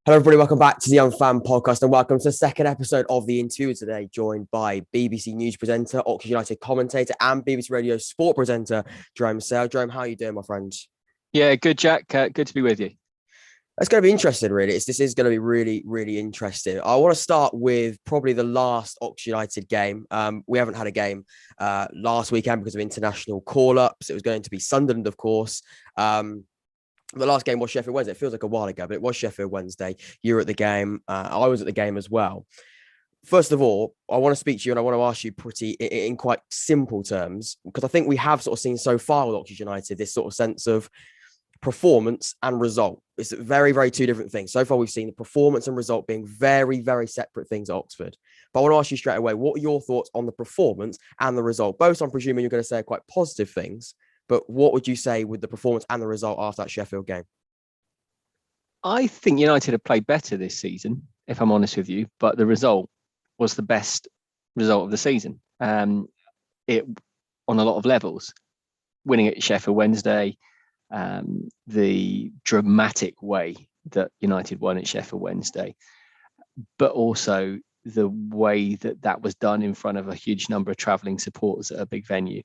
Hello, everybody. Welcome back to the Young Fan Podcast, and welcome to the second episode of the interview today. Joined by BBC News presenter, Oxford United commentator, and BBC Radio sport presenter Jerome Sale. Jerome, how are you doing, my friend? Yeah, good, Jack. Good to be with you. It's going to be interesting, really. This is going to be really, really interesting. I want to start with probably the last Oxford United game. We haven't had a game last weekend because of international call-ups. It was going to be Sunderland, of course. The last game was Sheffield Wednesday. It feels like a while ago, but it was Sheffield Wednesday. You were at the game. I was at the game as well. First of all, I want to speak to you and I want to ask you in quite simple terms, because I think we have sort of seen so far with Oxford United this sort of sense of performance and result. It's very, very two different things. So far, we've seen the performance and result being very, very separate things at Oxford. But I want to ask you straight away, what are your thoughts on the performance and the result? Both, I'm presuming you're going to say quite positive things. But what would you say with the performance and the result after that Sheffield game? I think United have played better this season, if I'm honest with you, but the result was the best result of the season. It on a lot of levels, winning at Sheffield Wednesday, the dramatic way that United won at Sheffield Wednesday, but also the way that was done in front of a huge number of travelling supporters at a big venue.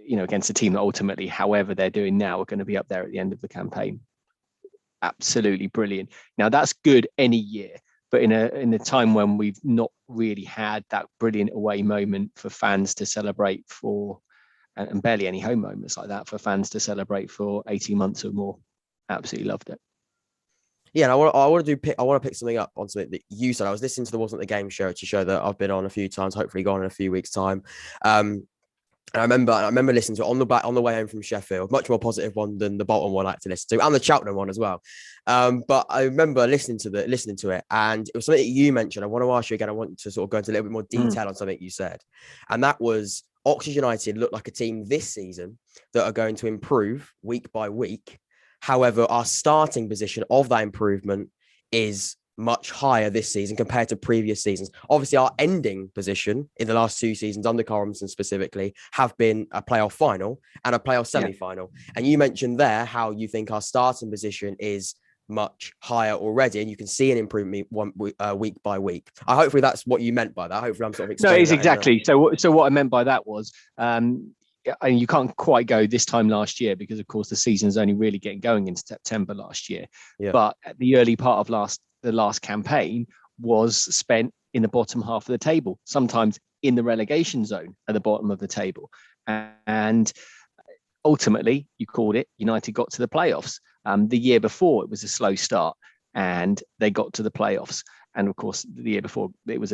Against a team that ultimately, however they're doing now, are going to be up there at the end of the campaign. Absolutely brilliant. Now that's good any year, but in a time when we've not really had that brilliant away moment for fans to celebrate for, and barely any home moments like that for fans to celebrate for 18 months or more. Absolutely loved it. Yeah, and I want to pick something up on something that you said. I was listening to the Wasn't the Game show, it's a show that I've been on a few times, hopefully gone in a few weeks' time. And I remember listening to it on the way home from Sheffield, much more positive one than the Bolton one I like to listen to, and the Cheltenham one as well. But I remember listening to it, and it was something that you mentioned. I want to ask you again. I want to sort of go into a little bit more detail on something you said, and that was Oxford United look like a team this season that are going to improve week by week. However, our starting position of that improvement is much higher this season compared to previous seasons. Obviously, our ending position in the last two seasons under Karl Robinson specifically have been a playoff final and a playoff semi-final. Yeah. And you mentioned there how you think our starting position is much higher already, and you can see an improvement week by week. Hopefully that's what you meant by that. Hopefully I'm sort of explaining. No, it's exactly. So what I meant by that was, and you can't quite go this time last year because, of course, the season's only really getting going in September last year. Yeah. But at the early part of the last campaign was spent in the bottom half of the table, sometimes in the relegation zone at the bottom of the table. And ultimately, you called it, United got to the playoffs. The year before, it was a slow start and they got to the playoffs. And of course, the year before, it was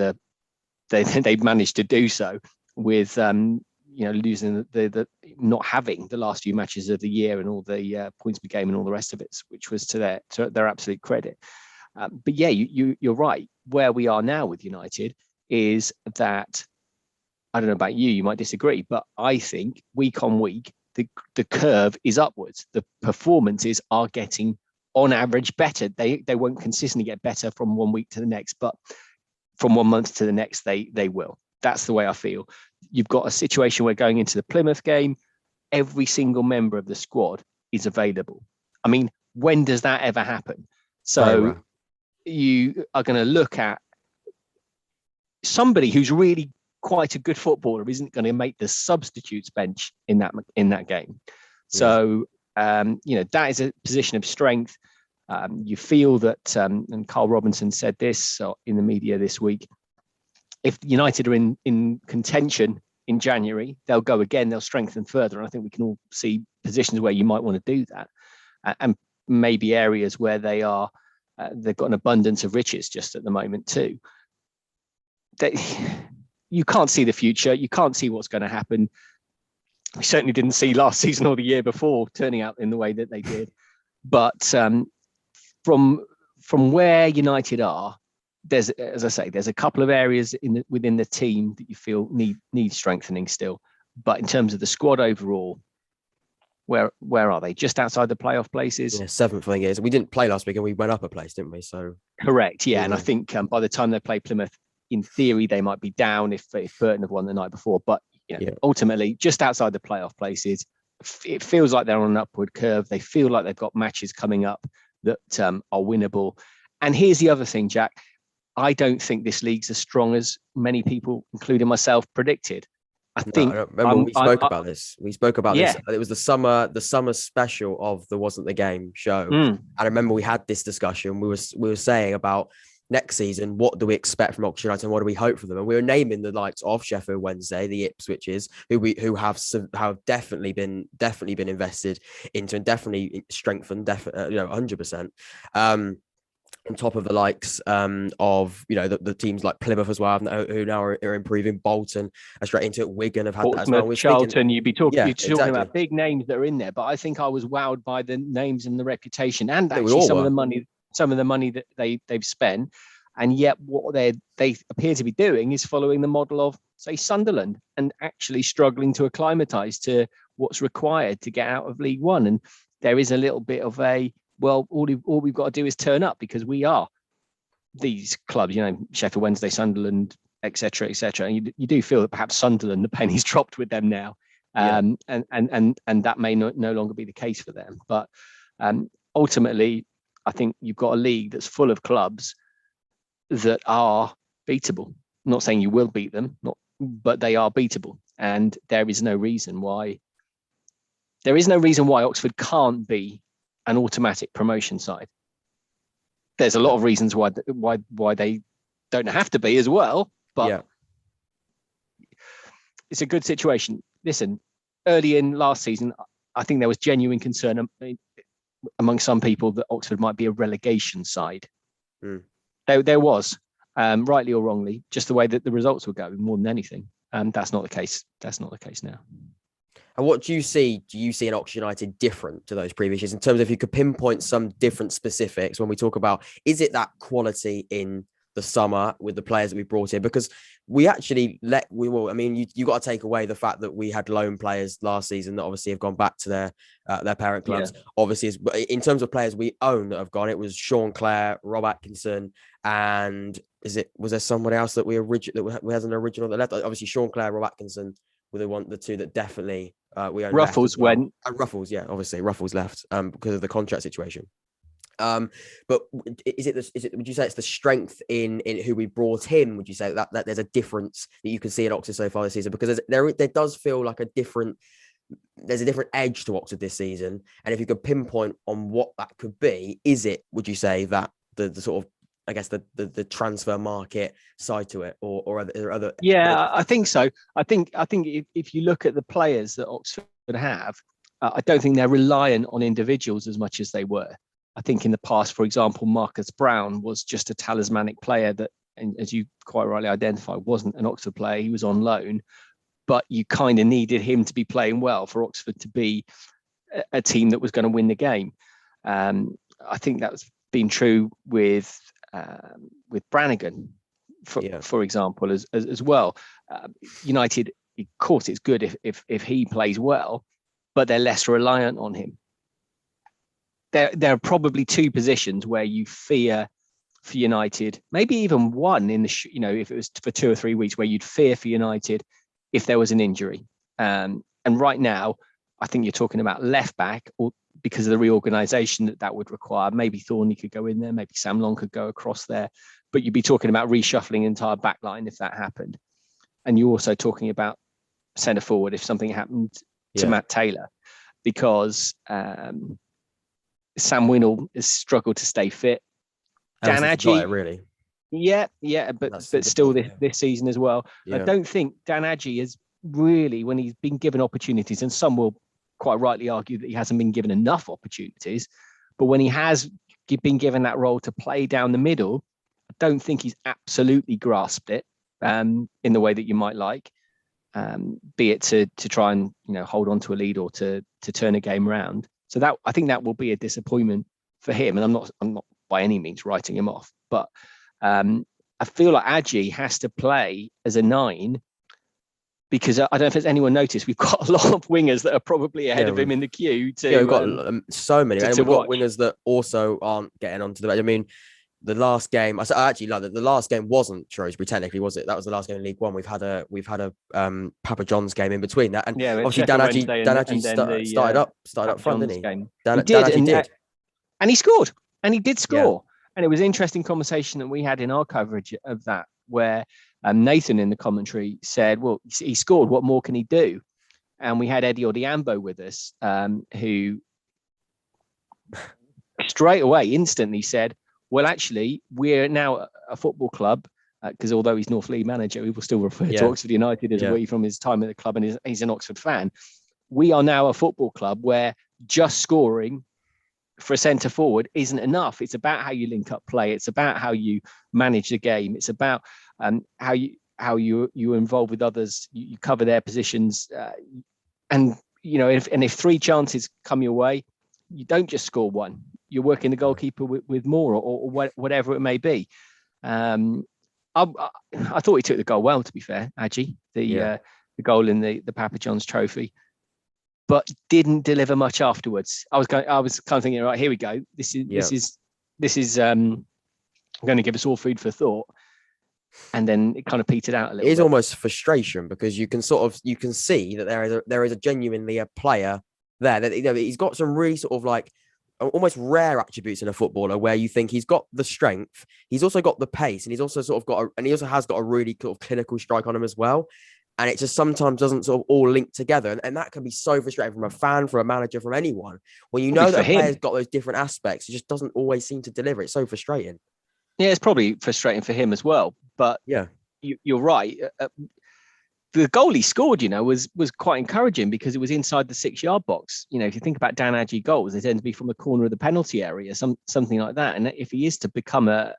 they managed to do so with losing the not having the last few matches of the year and all the points per game and all the rest of it, which was to their absolute credit. But yeah, you're right. Where we are now with United is that, I don't know about you, you might disagree, but I think week on week, the curve is upwards. The performances are getting, on average, better. They won't consistently get better from one week to the next, but from 1 month to the next, they will. That's the way I feel. You've got a situation where going into the Plymouth game, every single member of the squad is available. I mean, when does that ever happen? So you are going to look at somebody who's really quite a good footballer isn't going to make the substitutes bench in that game. So, that is a position of strength. You feel that, and Karl Robinson said this in the media this week, if United are in contention in January, they'll go again, they'll strengthen further. And I think we can all see positions where you might want to do that. And maybe areas where they've got an abundance of riches just at the moment too. You can't see the future. You can't see what's going to happen. We certainly didn't see last season or the year before turning out in the way that they did. But from where United are, there's a couple of areas within the team that you feel need strengthening still. But in terms of the squad overall, where are they? Just outside the playoff places? Yeah, seventh thing is we didn't play last week and we went up a place, didn't we? So correct, yeah. And I think by the time they play Plymouth, in theory they might be down if Burton have won the night before. But ultimately, just outside the playoff places, it feels like they're on an upward curve. They feel like they've got matches coming up that are winnable. And here's the other thing, Jack. I don't think this league's as strong as many people, including myself, predicted. I think. I remember we spoke about this. We spoke about this. It was the summer special of the Wasn't the Game show. And I remember we had this discussion. We were saying about next season, what do we expect from Oxford United and what do we hope for them? And we were naming the likes of Sheffield Wednesday, the Ipswiches, who have definitely been invested into and definitely strengthened, 100%. On top of the likes of the teams like Plymouth as well, who now are improving. Bolton are straight into it. Wigan have had that as well. Charlton, you'd be talking about big names that are in there. But I think I was wowed by the names and the reputation, and actually some of the money that they've spent. And yet, what they appear to be doing is following the model of, say, Sunderland, and actually struggling to acclimatise to what's required to get out of League One. And there is a little bit of all we've got to do is turn up, because we are these clubs, Sheffield Wednesday, Sunderland, etc., etc. And you do feel that perhaps Sunderland, the penny's dropped with them now, and that may no longer be the case for them. But ultimately, I think you've got a league that's full of clubs that are beatable. I'm not saying you will beat them, but they are beatable, and there is no reason why Oxford can't be an automatic promotion side. There's a lot of reasons why they don't have to be as well, but it's a good situation. Listen, early in last season, I think there was genuine concern among some people that Oxford might be a relegation side. There was, rightly or wrongly, just the way that the results were going more than anything. That's not the case. That's not the case now. And what do you see? Do you see an Oxford United different to those previous years in terms of, if you could pinpoint some different specifics when we talk about, is it that quality in the summer with the players that we brought in? Because we actually you got to take away the fact that we had loan players last season that obviously have gone back to their parent clubs. Yeah. Obviously, in terms of players we own that have gone, it was Sean Clare, Rob Atkinson, and was there somebody else that we has an original that left? Obviously, Sean Clare, Rob Atkinson were the two that definitely we own. Ruffles went. Ruffles, yeah, obviously Ruffles left because of the contract situation. But is it? Would you say it's the strength in who we brought in? Would you say that there's a difference that you can see at Oxford so far this season? Because there does feel like there's a different edge to Oxford this season. And if you could pinpoint on what that could be, would you say that the sort of, I guess, the transfer market side to it, or are there other? Yeah, I think so. I think if you look at the players that Oxford have, I don't think they're reliant on individuals as much as they were. I think in the past, for example, Marcus Brown was just a talismanic player that, and as you quite rightly identified, wasn't an Oxford player. He was on loan, but you kind of needed him to be playing well for Oxford to be a team that was going to win the game. I think that's been true with Brannigan, for example, as well. United, of course, it's good if he plays well, but they're less reliant on him. There are probably two positions where you fear for United, maybe even one in if it was for 2 or 3 weeks, where you'd fear for United if there was an injury. And right now, I think you're talking about left back, or because of the reorganisation that would require. Maybe Thornley could go in there, maybe Sam Long could go across there, but you'd be talking about reshuffling the entire back line if that happened. And you're also talking about centre forward if something happened to Matt Taylor, because Sam Winnall has struggled to stay fit. Dan Adjie, really. But still this season as well. Yeah. I don't think Dan Adjie has really, when he's been given opportunities, and some will quite rightly argue that he hasn't been given enough opportunities, but when he has been given that role to play down the middle, I don't think he's absolutely grasped it in the way that you might like, be it to try and hold on to a lead or to turn a game around. So that, I think that will be a disappointment for him, and I'm not by any means writing him off, but I feel like Adjie has to play as a 9, because I don't know if there's anyone noticed, we've got a lot of wingers that are probably ahead of him in the queue. We've got so many. And we've got wingers that also aren't getting onto the bench. I mean, the last game, the last game wasn't Shrewsbury technically, was it? That was the last game in League One. We've had a Papa John's game in between that, and obviously Dan Adjie started up front, didn't he? He did. And he scored. And he did score. And it was an interesting conversation that we had in our coverage of that, where Nathan in the commentary said, well, he scored. What more can he do? And we had Eddie Odiambo with us, who straight away, instantly said, well, actually, we're now a football club, because although he's North League manager, he will still refer to Oxford United as a way from his time at the club, and he's an Oxford fan. We are now a football club where just scoring for a centre forward isn't enough. It's about how you link up play. It's about how you manage the game. It's about how you involve with others. You cover their positions, and if 3 chances come your way, you don't just score one. You're working the goalkeeper with more, or whatever it may be. I thought he took the goal well. To be fair, Adji, the goal in the Papa John's Trophy, but didn't deliver much afterwards. I was kind of thinking, right, here we go. This is going to give us all food for thought. And then it kind of petered out a little bit. It is almost frustration, because you can see that there is a genuinely a player there that he's got some really sort of like almost rare attributes in a footballer, where you think he's got the strength, he's also got the pace, and he's also sort of he also has got a really sort of clinical strike on him as well. And it just sometimes doesn't sort of all link together. And that can be so frustrating from a fan, from a manager, from anyone. When you know that a player's got those different aspects, it just doesn't always seem to deliver. It's so frustrating. Yeah, it's probably frustrating for him as well. But you're right. The goal he scored, was quite encouraging, because it was inside the 6-yard box. If you think about Dan Adji goals, they tend to be from the corner of the penalty area, something like that. And if he is to become an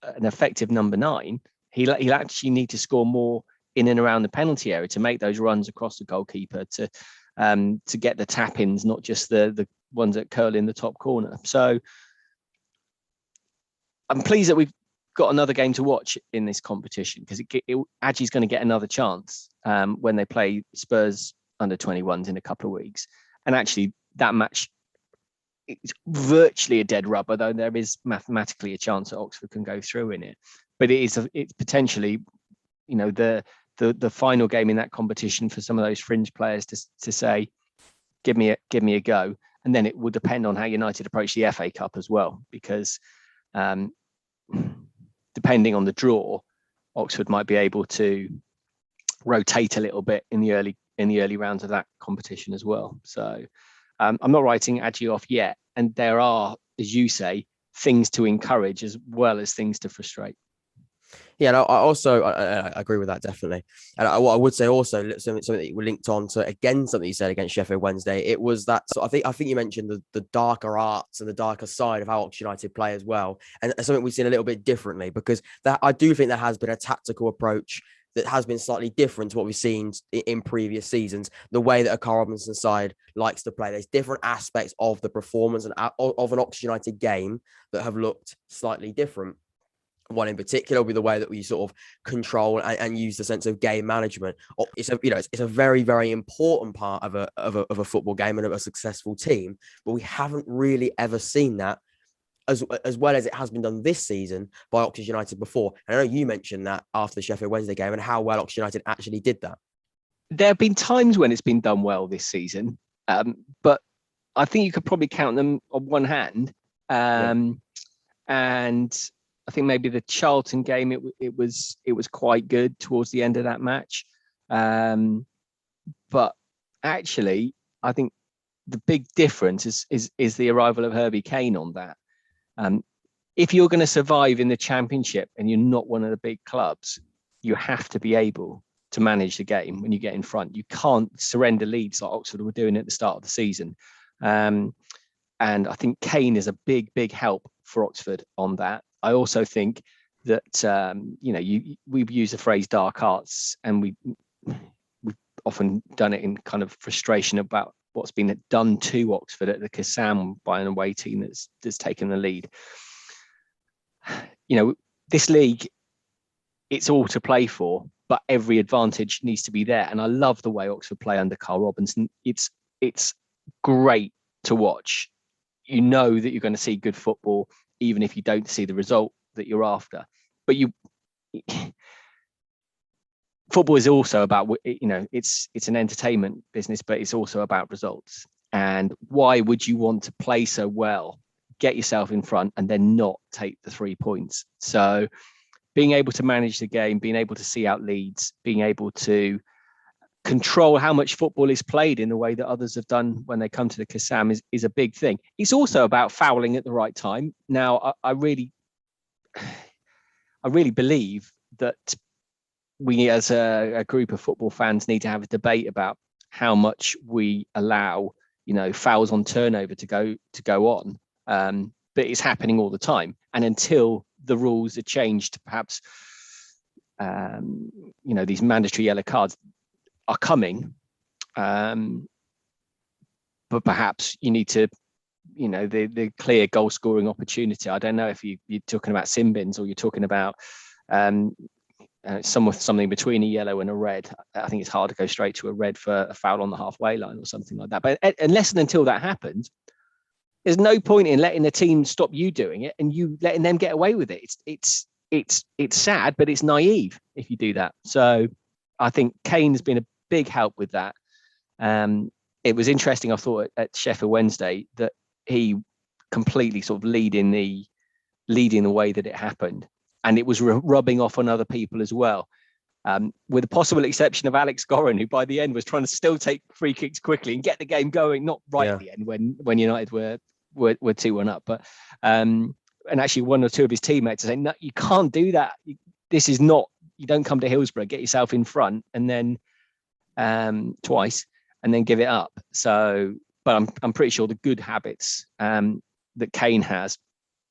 effective number 9, he'll actually need to score more in and around the penalty area to make those runs across the goalkeeper, to get the tap-ins, not just the ones that curl in the top corner. So I'm pleased that we've got another game to watch in this competition, because Adji's going to get another chance when they play Spurs under 21s in a couple of weeks. And actually, that match is virtually a dead rubber, though there is mathematically a chance that Oxford can go through in it. But it's potentially, the final game in that competition for some of those fringe players to say, give me a go. And then it will depend on how United approach the FA Cup as well, because depending on the draw, Oxford might be able to rotate a little bit in the early rounds of that competition as well. So I'm not writing Adji off yet, and there are, as you say, things to encourage as well as things to frustrate. Yeah, no, I agree with that, definitely. And what I would say also, something that you linked on to, again, something you said against Sheffield Wednesday, it was that, so I think you mentioned the darker arts and the darker side of how Oxford United play as well. And something we've seen a little bit differently, because that I do think there has been a tactical approach that has been slightly different to what we've seen in previous seasons. The way that a Karl Robinson side likes to play, there's different aspects of the performance and of an Oxford United game that have looked slightly different. One in particular will be the way that we sort of control and use the sense of game management. It's a very, very important part of a football game and of a successful team, but we haven't really ever seen that as well as it has been done this season by Oxford United before. And I know you mentioned that after the Sheffield Wednesday game and how well Oxford United actually did that. There have been times when it's been done well this season, but I think you could probably count them on one hand. And I think maybe the Charlton game, it was quite good towards the end of that match. But actually, I think the big difference is the arrival of Herbie Kane on that. If you're going to survive in the Championship and you're not one of the big clubs, you have to be able to manage the game when you get in front. You can't surrender leads like Oxford were doing at the start of the season. And I think Kane is a big, big help for Oxford on that. I also think that, we've used the phrase dark arts, and we've often done it in kind of frustration about what's been done to Oxford at the Kassam by an away team that's taken the lead. This league, it's all to play for, but every advantage needs to be there. And I love the way Oxford play under Karl Robinson. It's great to watch. You know that you're going to see good football, even if you don't see the result that you're after. But football is also about, it's an entertainment business, but it's also about results. And why would you want to play so well get yourself in front, and then not take the 3 points. So being able to manage the game, being able to see out leads, being able to control how much football is played in the way that others have done when they come to the Kassam is a big thing. It's also about fouling at the right time. Now, I really believe that we as a group of football fans need to have a debate about how much we allow, fouls on turnover to go on. But it's happening all the time. And until the rules are changed, perhaps, these mandatory yellow cards are coming. But perhaps you need to, the clear goal scoring opportunity. I don't know if you're talking about sin bins or you're talking about something between a yellow and a red. I think it's hard to go straight to a red for a foul on the halfway line or something like that. But unless and until that happens, there's no point in letting the team stop you doing it and you letting them get away with it. It's sad, but it's naive if you do that. So I think Kane has been a big help with that. It was interesting, I thought, at Sheffield Wednesday that he completely sort of leading the way that it happened. And it was rubbing off on other people as well. With the possible exception of Alex Goran, who by the end was trying to still take free kicks quickly and get the game going, not right at the end when United were 2-1 up. But and actually one or two of his teammates are saying, no, you can't do that. This is not, you don't come to Hillsborough, get yourself in front and then twice and then give it up. So, but I'm pretty sure the good habits that Kane has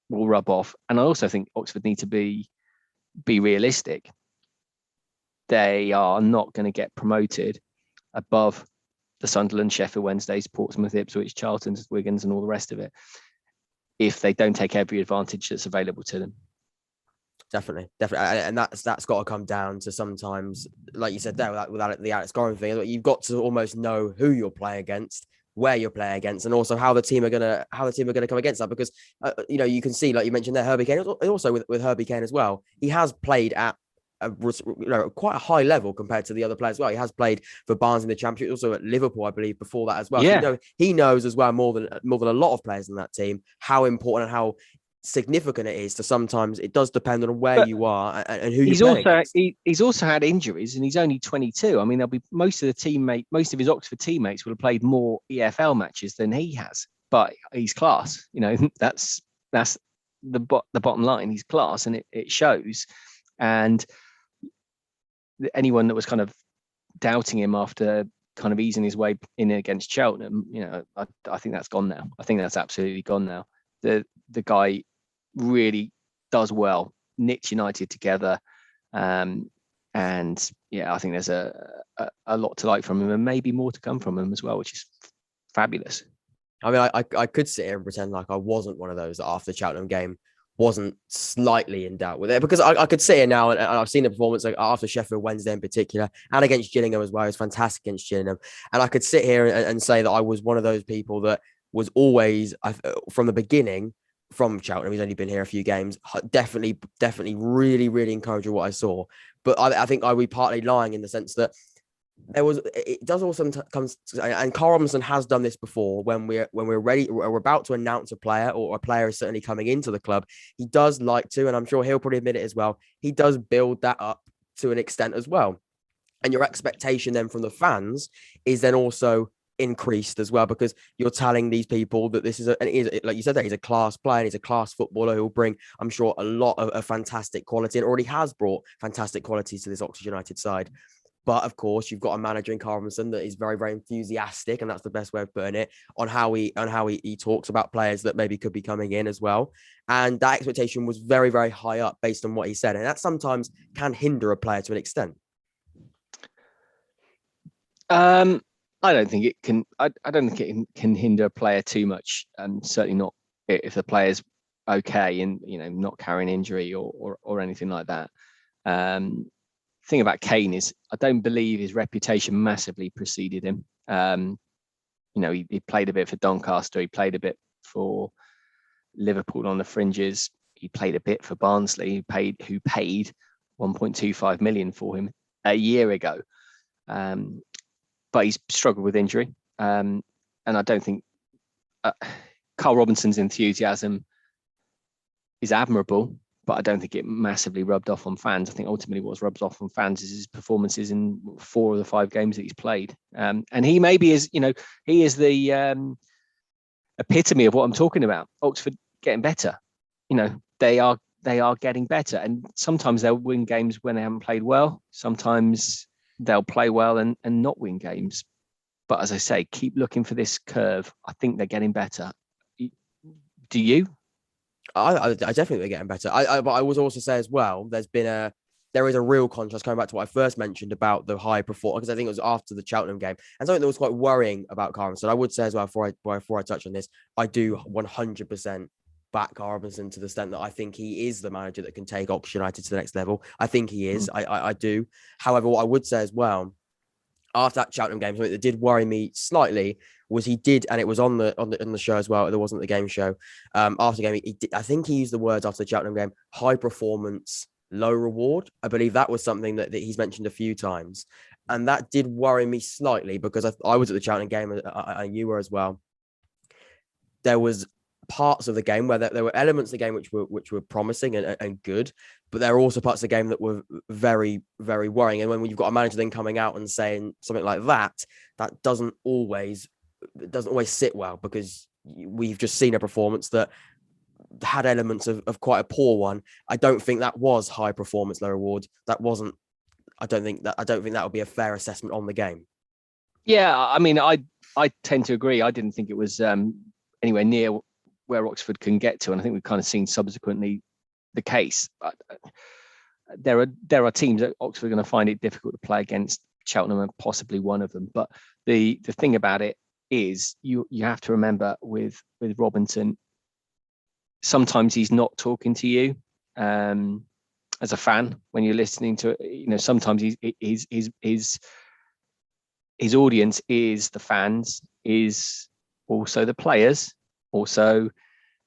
will rub off. And I also think Oxford need to be realistic. They are not going to get promoted above the Sunderland, Sheffield Wednesdays, Portsmouth, Ipswich, Charltons, Wigans, and all the rest of it if they don't take every advantage that's available to them. Definitely, and that's got to come down to sometimes, like you said there, without the Alex Goran thing, you've got to almost know who you're playing against, where you're playing against, and also how the team are gonna come against that. Because you can see, like you mentioned there, Herbie Kane, also with Herbie Kane as well. He has played at quite a high level compared to the other players as well. He has played for Barnes in the Championship, also at Liverpool, I believe, before that as well. Yeah. So, he knows as well more than a lot of players in that team how important and how significant it is to sometimes it does depend on where you are and who you're playing against. He's also had injuries and he's only 22. I mean, there'll be most of his Oxford teammates will have played more EFL matches than he has, but he's class. That's the bottom line. He's class and it shows. And anyone that was kind of doubting him after kind of easing his way in against Cheltenham, I think that's gone now. I think that's absolutely gone now. The guy really does well, knits United together, and I think there's a lot to like from him, and maybe more to come from him as well, which is fabulous. I mean, I could sit here and pretend like I wasn't one of those that after the Cheltenham game wasn't slightly in doubt with it, because I could sit here now and I've seen the performance like after Sheffield Wednesday in particular and against Gillingham as well. It was fantastic against Gillingham, and I could sit here and say that I was one of those people that was always from the beginning. From Cheltenham, he's only been here a few games. Definitely, really, really encouraged with what I saw. But I think I would be partly lying in the sense that it does also come, and Karl Robinson has done this before when we're ready, we're about to announce a player or a player is certainly coming into the club. He does like to, and I'm sure he'll probably admit it as well. He does build that up to an extent as well, and your expectation then from the fans is then also increased as well, because you're telling these people that this is like you said there, he's a class player and he's a class footballer who will bring, I'm sure, a lot of fantastic quality and already has brought fantastic qualities to this Oxford United side. But of course, you've got a manager in Karl Robinson that is very, very enthusiastic, and that's the best way of putting it, on how he talks about players that maybe could be coming in as well. And that expectation was very, very high up based on what he said, and that sometimes can hinder a player to an extent. I don't think it can. I don't think it can hinder a player too much, and certainly not if the player's okay and not carrying injury or anything like that. Thing about Kane is I don't believe his reputation massively preceded him. He played a bit for Doncaster, he played a bit for Liverpool on the fringes, he played a bit for Barnsley, who paid 1.25 million for him a year ago. But he's struggled with injury, and I don't think Karl Robinson's enthusiasm is admirable, but I don't think it massively rubbed off on fans. I think ultimately what rubs off on fans is his performances in 4 of the 5 games that he's played. And he maybe is, he is the epitome of what I'm talking about. Oxford getting better. They are getting better. And sometimes they'll win games when they haven't played well. Sometimes they'll play well and not win games. But as I say, keep looking for this curve. I think they're getting better. Do you? I definitely think they're getting better. But I would also say as well, there is a real contrast coming back to what I first mentioned about the high performance, because I think it was after the Cheltenham game, and something that was quite worrying about Karl Robinson. I would say as well, before I touch on this, I do 100% back Karl Robinson to the extent that I think he is the manager that can take Oxford United to the next level. I think he is. I do. However, what I would say as well, after that Cheltenham game, something that did worry me slightly was he did, and it was on the show as well. There wasn't the game show. After the game, I think he used the words after the Cheltenham game: high performance, low reward. I believe that was something that he's mentioned a few times, and that did worry me slightly because I was at the Cheltenham game, and you were as well. There was parts of the game where there were elements of the game which were promising and good, but there are also parts of the game that were very, very worrying. And when you've got a manager then coming out and saying something like that, that doesn't always sit well, because we've just seen a performance that had elements of quite a poor one. I don't think that was high performance, low reward. That wasn't. I don't think that would be a fair assessment on the game. Yeah, I mean, I tend to agree. I didn't think it was anywhere near where Oxford can get to, and I think we've kind of seen subsequently the case. But there are teams that Oxford are going to find it difficult to play against. Cheltenham and possibly one of them. But the thing about it is, you have to remember with Robinson, sometimes he's not talking to you as a fan when you're listening to it. Sometimes his audience is the fans, is also the players, also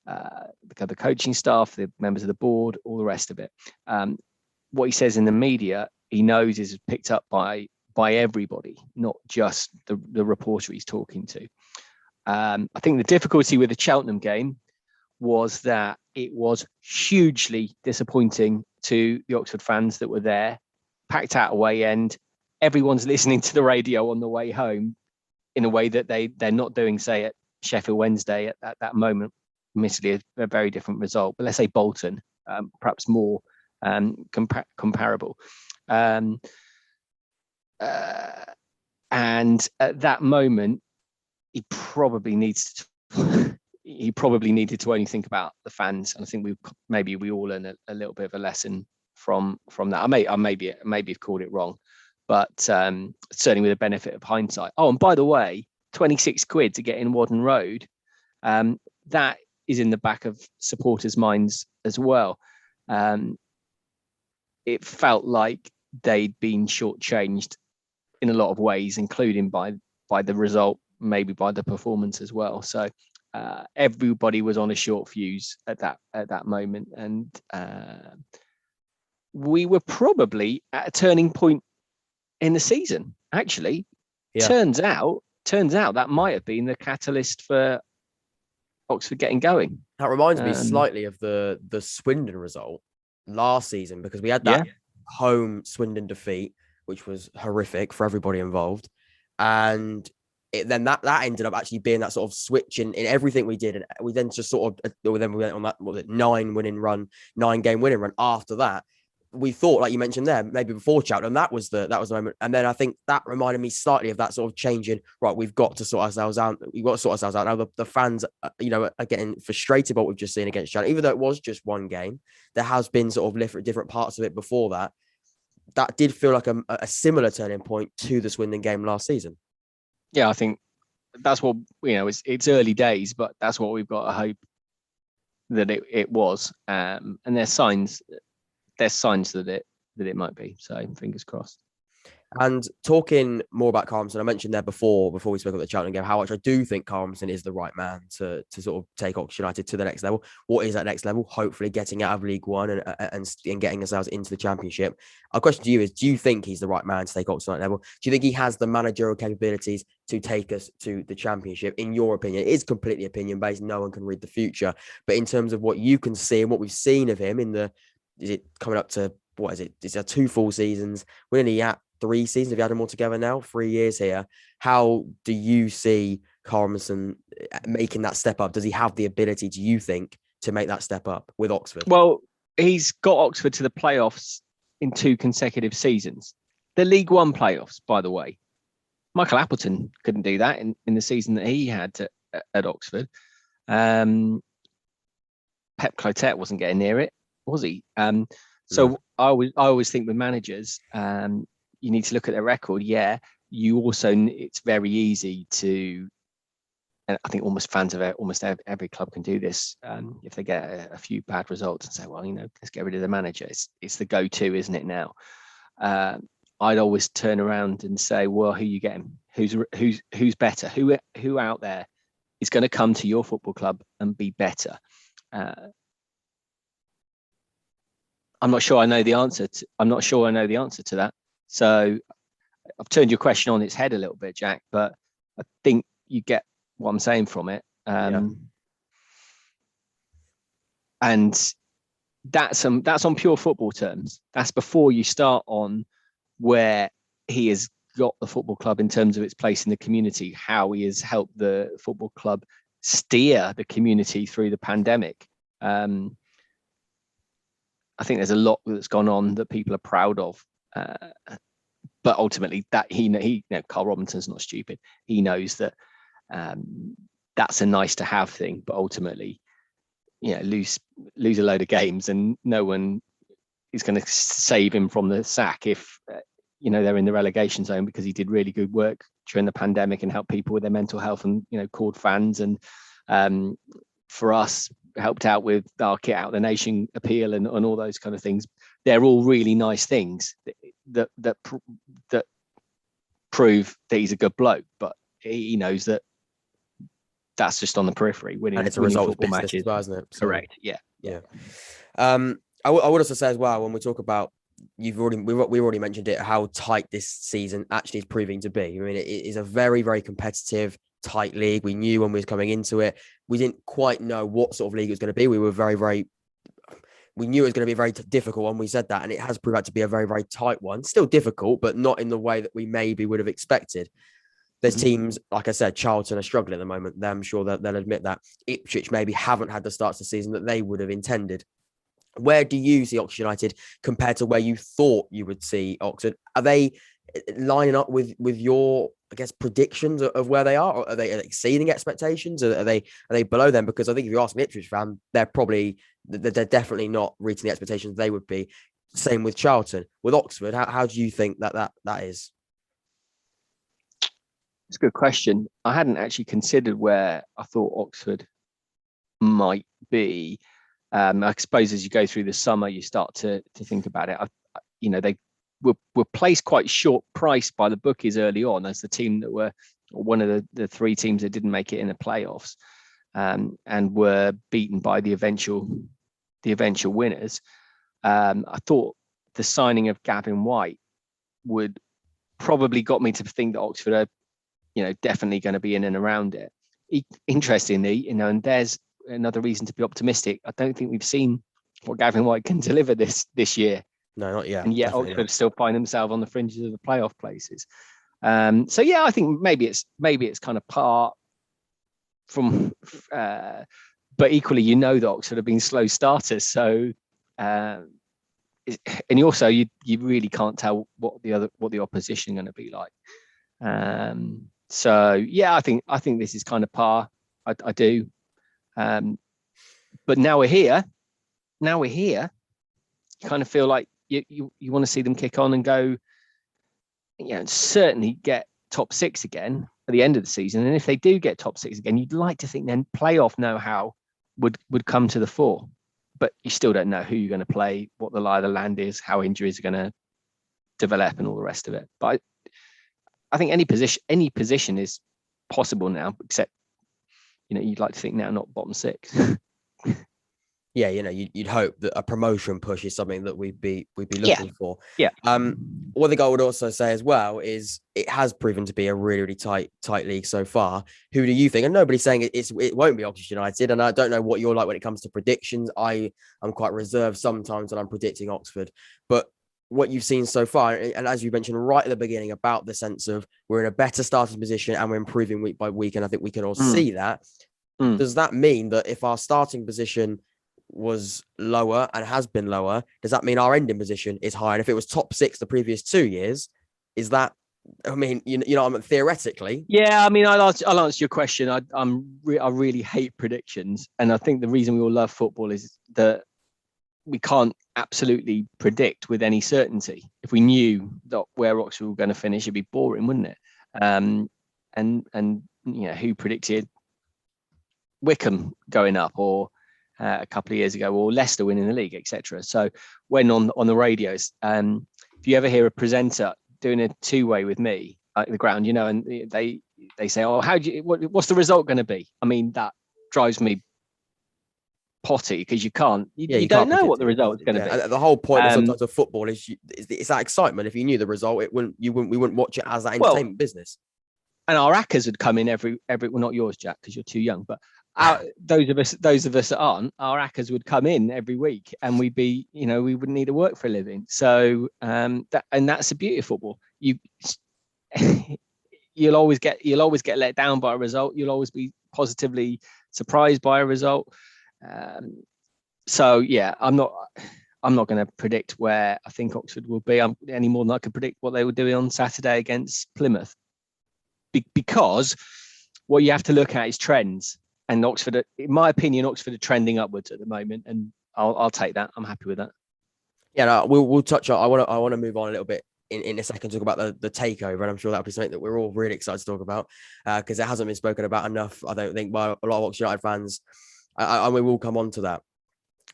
the coaching staff, the members of the board, all the rest of it. What he says in the media, he knows is picked up by everybody, not just the reporter he's talking to. I think the difficulty with the Cheltenham game was that it was hugely disappointing to the Oxford fans that were there, packed out away end. Everyone's listening to the radio on the way home in a way that they're not doing, say, at Sheffield Wednesday at that moment. Admittedly, a very different result, but let's say Bolton, perhaps more comparable. And at that moment, he probably needed to only think about the fans. And I think we all learned a little bit of a lesson from that. I maybe have called it wrong, but certainly with the benefit of hindsight. Oh, and by the way, 26 quid to get in Wadden Road, that is in the back of supporters' minds as well. It felt like they'd been shortchanged in a lot of ways, including by the result, maybe by the performance as well. So everybody was on a short fuse at that moment, and we were probably at a turning point in the season. Actually, turns out that might have been the catalyst for Oxford getting going. That reminds me slightly of the Swindon result last season, because we had that home Swindon defeat, which was horrific for everybody involved, and then that ended up actually being that sort of switch in everything we did, and we then just sort of we went on that 9-game winning run after that. We thought, like you mentioned there, maybe before Cheltenham, that was the moment. And then I think that reminded me slightly of that sort of changing. Right, we've got to sort ourselves out. Now the fans, are getting frustrated by what we've just seen against Cheltenham, even though it was just one game. There has been sort of different parts of it before that. That did feel like a similar turning point to the Swindon game last season. Yeah, I think that's what it's early days, but that's what we've got to hope that it was. And there's signs that it might be. So fingers crossed. And talking more about Karl Robinson, I mentioned there before we spoke about the Cheltenham game, how much I do think Karl Robinson is the right man to sort of take Oxford United to the next level. What is that next level? Hopefully getting out of League One and getting ourselves into the Championship. Our question to you is, do you think he's the right man to take Oxford United level? Do you think he has the managerial capabilities to take us to the Championship? In your opinion, it is completely opinion-based. No one can read the future. But in terms of what you can see and what we've seen of him is it coming up to, what is it? Is there 2 full seasons? We're only at 3 seasons. Have you had them all together now? 3 years here. How do you see Karl Robinson making that step up? Does he have the ability, do you think, to make that step up with Oxford? Well, he's got Oxford to the playoffs in 2 consecutive seasons. The League One playoffs, by the way. Michael Appleton couldn't do that in the season that he had at Oxford. Pep Clotet wasn't getting near it, was he? So no. I always think with managers, you need to look at their record. Yeah, you also, it's very easy to, and I think almost fans of almost every club can do this. If they get a few bad results and say, well, let's get rid of the manager. It's the go-to, isn't it now? I'd always turn around and say, well, who you getting? Who's better? Who out there is going to come to your football club and be better? I'm not sure I know the answer to that. So I've turned your question on its head a little bit, Jack, but I think you get what I'm saying from it. And that's on pure football terms. That's before you start on where he has got the football club in terms of its place in the community, how he has helped the football club steer the community through the pandemic. I think there's a lot that's gone on that people are proud of. But ultimately, that Karl Robinson's not stupid. He knows that that's a nice to have thing. But ultimately, lose a load of games, and no one is going to save him from the sack if they're in the relegation zone, because he did really good work during the pandemic and helped people with their mental health, and called fans, and for us, helped out with our Kit Out the Nation appeal and all those kind of things. They're all really nice things that prove that he's a good bloke, but he knows that that's just on the periphery. And it's a result of business matches, as well, isn't it? So, correct. Yeah. I would also say as well, when we talk about, we've already mentioned it, how tight this season actually is proving to be. I mean, it is a very, very competitive, tight league. We knew when we was coming into it, we didn't quite know what sort of league it was going to be. We knew it was going to be a very difficult one. We said that, and it has proved out to be a very, very tight one. Still difficult, but not in the way that we maybe would have expected. There's teams, like I said, Charlton are struggling at the moment. I'm sure that they'll admit that. Ipswich maybe haven't had the starts of the season that they would have intended. Where do you see Oxford United compared to where you thought you would see Oxford? Are they lining up with your, I guess, predictions of where they are? Or are they exceeding expectations? Are they below them? Because I think if you ask an Ipswich fan, they're definitely not reaching the expectations they would be. Same with Charlton. With Oxford, how do you think that is? It's a good question. I hadn't actually considered where I thought Oxford might be. I suppose as you go through the summer, you start to think about it. They were placed quite short price by the bookies early on as the team that were one of the 3 teams that didn't make it in the playoffs, and were beaten by the eventual winners. I thought the signing of Gavin White would probably got me to think that Oxford are, definitely going to be in and around it. Interestingly, and there's another reason to be optimistic. I don't think we've seen what Gavin White can deliver this year. No, not yet. And yet Oxford still find themselves on the fringes of the playoff places. So yeah, I think maybe it's kind of part from, but equally, that Oxford have been slow starters. So, and also you really can't tell what the opposition going to be like. So yeah, I think this is kind of par. I do. But now we're here. You kind of feel like you want to see them kick on and go, certainly get top 6 again at the end of the season. And if they do get top 6 again, you'd like to think then playoff know-how would come to the fore. But you still don't know who you're going to play, what the lie of the land is, how injuries are going to develop and all the rest of it. But I think any position is possible now, except, you'd like to think now not bottom six. Yeah, you'd hope that a promotion push is something that we'd be looking for. Yeah. One thing I would also say as well is it has proven to be a really, really tight league so far. Who do you think? And nobody's saying it won't be Oxford United. And I don't know what you're like when it comes to predictions. I'm quite reserved sometimes when I'm predicting Oxford, but what you've seen so far, and as you mentioned right at the beginning about the sense of we're in a better starting position and we're improving week by week, and I think we can all see that. Does that mean that if our starting position was lower and has been lower, does that mean our ending position is higher? And if it was top 6 the previous 2 years, is that, I mean, theoretically? Yeah, I mean, I'll answer your question. I really hate predictions, and I think the reason we all love football is that we can't absolutely predict with any certainty. If we knew that where Oxford were going to finish, it'd be boring, wouldn't it? And who predicted Wycombe going up, or a couple of years ago, or Leicester winning the league, etc. So when on the radios, if you ever hear a presenter doing a two-way with me at the ground, and they say, "Oh, what's the result going to be?" I mean, that drives me potty, because you don't know what the result's going to be. The whole point of sometimes of football is it's that excitement. If you knew the result, we wouldn't watch it as that entertainment business. And our ACCAs would come in every well, not yours, Jack, because you're too young, but those of us that aren't, our ACCAs would come in every week, and we'd be, we wouldn't need to work for a living. So that's the beauty of football. You'll always get let down by a result. You'll always be positively surprised by a result. So yeah, I'm not going to predict where I think Oxford will be any more than I could predict what they were doing on Saturday against Plymouth, because what you have to look at is trends. And Oxford, in my opinion, Oxford are trending upwards at the moment, and I'll take that. I'm happy with that. Yeah, no, we'll touch on. I want to move on a little bit in a second, talk about the takeover, and I'm sure that'll be something that we're all really excited to talk about, because it hasn't been spoken about enough, I don't think, by a lot of Oxford United fans. And we will come on to that.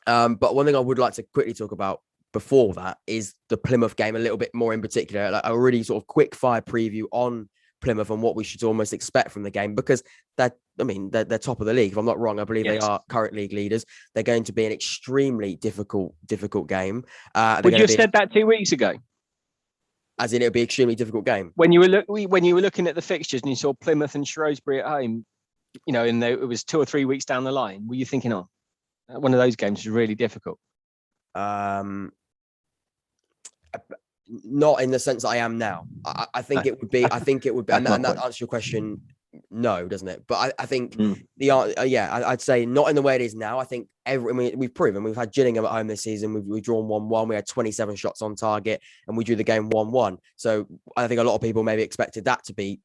But one thing I would like to quickly talk about before that is the Plymouth game a little bit more in particular, like a really sort of quick fire preview on Plymouth and what we should almost expect from the game, because they're top of the league. If I'm not wrong, I believe They are current league leaders. They're going to be an extremely difficult game. Would you have said that 2 weeks ago? As in, it'll be an extremely difficult game. When you were looking at the fixtures and you saw Plymouth and Shrewsbury at home, and it was 2 or 3 weeks down the line, were you thinking, "Oh, one of those games is really difficult"? Not in the sense I am now. I think it would be. I think it would be, and that answers your question. No, doesn't it? But I think I'd say not in the way it is now. I think we've proven we've had Gillingham at home this season. We've drawn 1-1. We had 27 shots on target, and we drew the game 1-1. So I think a lot of people maybe expected that to be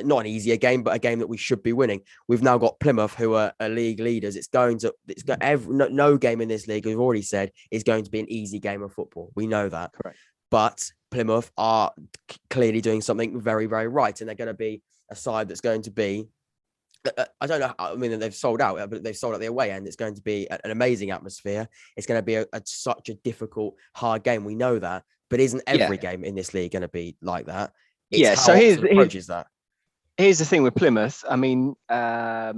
not an easier game, but a game that we should be winning. We've now got Plymouth, who are league leaders. No game in this league, we've already said, is going to be an easy game of football. We know that. Correct. But Plymouth are clearly doing something very, very right, and they're going to be a side that's going to be, I don't know, I mean, they've sold out, but they've sold out the away end. It's going to be an amazing atmosphere. It's going to be such a difficult, hard game. We know that, but isn't every game in this league going to be like that? So here's the thing with Plymouth. I mean, I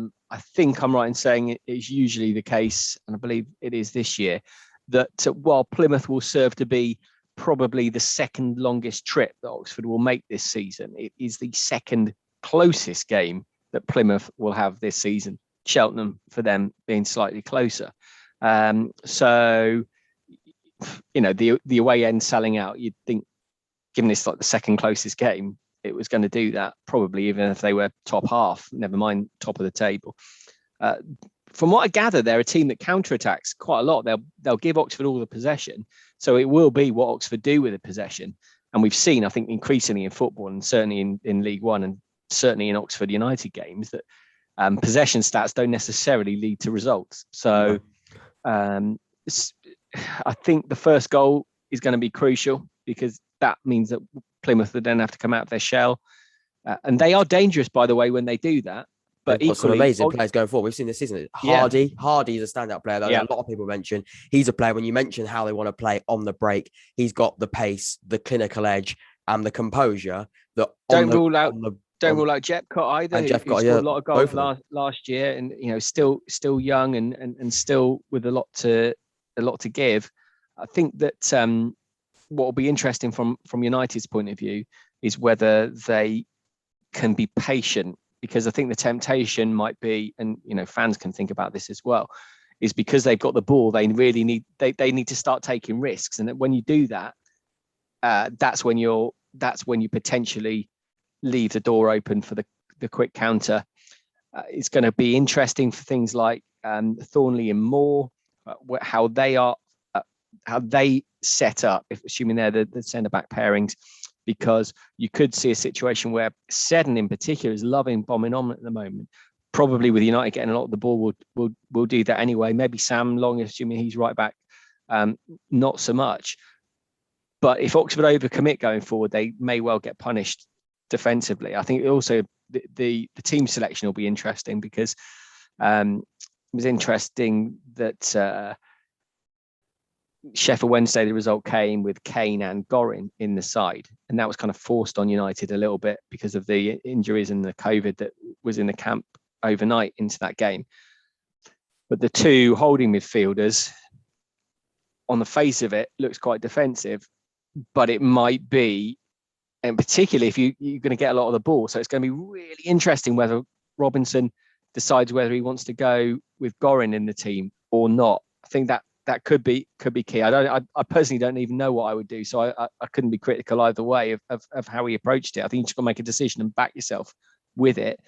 think I'm right in saying it is usually the case, and I believe it is this year, that while Plymouth will serve to be probably the second longest trip that Oxford will make this season, it is the second closest game that Plymouth will have this season. Cheltenham, for them, being slightly closer. So, the away end selling out, you'd think, given it's like the second closest game, it was going to do that, probably, even if they were top half, never mind top of the table. From what I gather, they're a team that counterattacks quite a lot. They'll give Oxford all the possession. So it will be what Oxford do with the possession. And we've seen, I think, increasingly in football, and certainly in League One, and certainly in Oxford United games, that possession stats don't necessarily lead to results. So I think the first goal is going to be crucial, because that means that Plymouth would then have to come out of their shell. And they are dangerous, by the way, when they do that. But they've got some equally, amazing players going forward. We've seen this season. Hardy's a standout player that a lot of people mention. He's a player, when you mention how they want to play on the break, he's got the pace, the clinical edge, and the composure. That don't rule out Jepcott either, who scored a lot of goals last year, and still young and still with a lot to give. I think that what will be interesting from United's point of view is whether they can be patient, because I think the temptation might be, and fans can think about this as well, is because they've got the ball, they really need to start taking risks, and when you do that, that's when you potentially leave the door open for the quick counter. It's going to be interesting for things like Thornley and Moore, how they set up, if assuming they're the centre back pairings, because you could see a situation where Seddon in particular is loving bombing on at the moment. Probably with United getting a lot of the ball, will do that anyway. Maybe Sam Long, assuming he's right back, not so much. But if Oxford overcommit going forward, they may well get punished defensively. I think also the team selection will be interesting, because it was interesting that Sheffield Wednesday, the result came with Kane and Gorin in the side, and that was kind of forced on United a little bit because of the injuries and the COVID that was in the camp overnight into that game. But the two holding midfielders, on the face of it, looks quite defensive, but it might be, and particularly if you're going to get a lot of the ball, so it's going to be really interesting whether Robinson decides whether he wants to go with Gorin in the team or not. I think that could be key. I personally don't even know what I would do, so I couldn't be critical either way of how he approached it. I think you just got to make a decision and back yourself with it.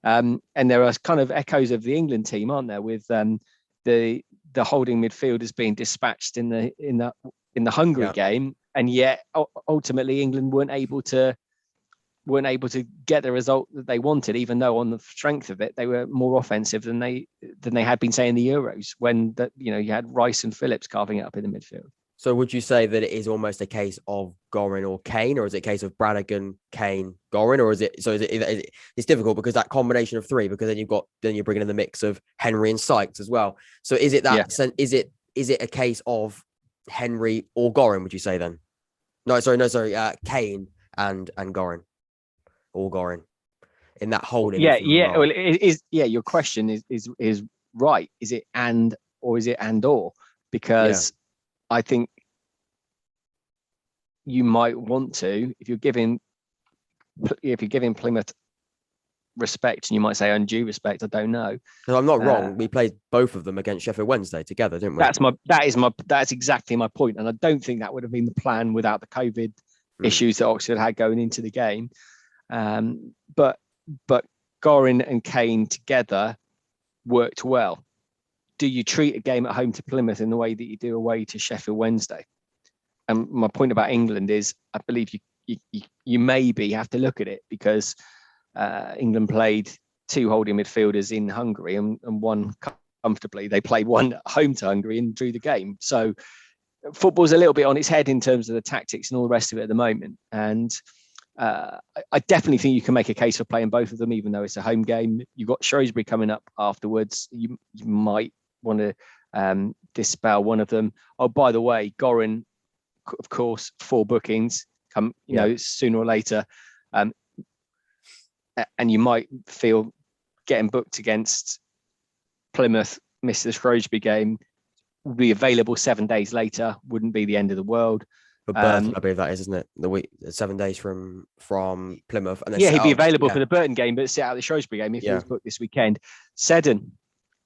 And there are kind of echoes of the England team, aren't there, with the holding midfielders being dispatched in the Hungary game, and yet ultimately England weren't able to get the result that they wanted, even though on the strength of it they were more offensive than they had been, say, in the Euros, when you had Rice and Phillips carving it up in the midfield. So would you say that it is almost a case of Gorin or Kane, or is it a case of Brannigan, Kane, Gorin, or is it it's difficult because that combination of three, because then you're bringing in the mix of Henry and Sykes as well. So is it that is it a case of Henry or Gorin, would you say then? Kane and Gorin. Or Gorin in that holding. Well, it is. Yeah, your question is right. Is it and, or is it and or? Because I think you might want to, if you're giving Plymouth respect, and you might say undue respect. I don't know. No, I'm not wrong. We played both of them against Sheffield Wednesday together, didn't we? That's exactly my point, and I don't think that would have been the plan without the COVID issues that Oxford had going into the game. But Gorin and Kane together worked well. Do you treat a game at home to Plymouth in the way that you do away to Sheffield Wednesday? And my point about England is, I believe you maybe have to look at it, because England played two holding midfielders in Hungary and won comfortably. They played one at home to Hungary and drew the game. So football's a little bit on its head in terms of the tactics and all the rest of it at the moment. And I definitely think you can make a case for playing both of them, even though it's a home game. You've got Shrewsbury coming up afterwards. You might want to dispel one of them. Oh, by the way, Gorin, of course, 4 bookings come, sooner or later. And you might feel getting booked against Plymouth, miss the Shrewsbury game, will be available 7 days later. Wouldn't be the end of the world. But Burton, I believe that is, isn't it? The week, 7 days from Plymouth, and then he'd be available for the Burton game, but sit out the Shrewsbury game if he was booked this weekend. Seddon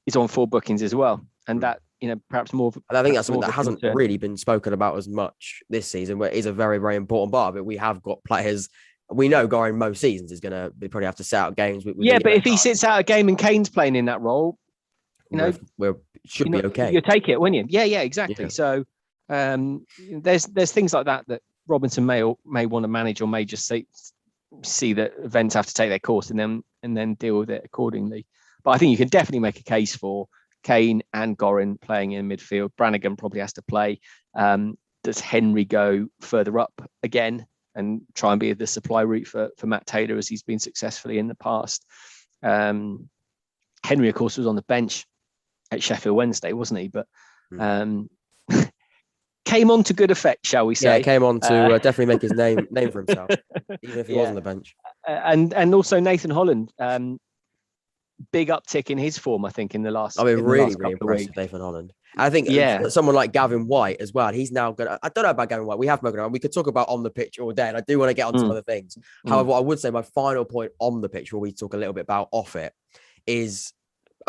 is on 4 bookings as well, and that perhaps more. And I think that's something that hasn't really been spoken about as much this season, but is a very, very important part of it. We have got players. We know Gorin most seasons is going to probably have to sit out games. But if he sits out a game and Kane's playing in that role, we should be okay. You'll take it, wouldn't you? Yeah, exactly. Yeah. So. There's things like that Robinson may want to manage, or may just see that events have to take their course and then deal with it accordingly. But I think you can definitely make a case for Kane and Gorin playing in midfield. Brannigan probably has to play. Does Henry go further up again and try and be the supply route for Matt Taylor, as he's been successfully in the past? Henry, of course, was on the bench at Sheffield Wednesday, wasn't he? But came on to good effect, shall we say? Yeah, came on to definitely make his name for himself, even if he was on the bench. And also Nathan Holland, big uptick in his form, I think, in the last. Really impressive, Nathan Holland. I think someone like Gavin White as well. He's now gonna. I don't know about Gavin White. We have spoken about. We could talk about on the pitch all day, and I do want to get on some other things. However, what I would say, my final point on the pitch, where we talk a little bit about off it, is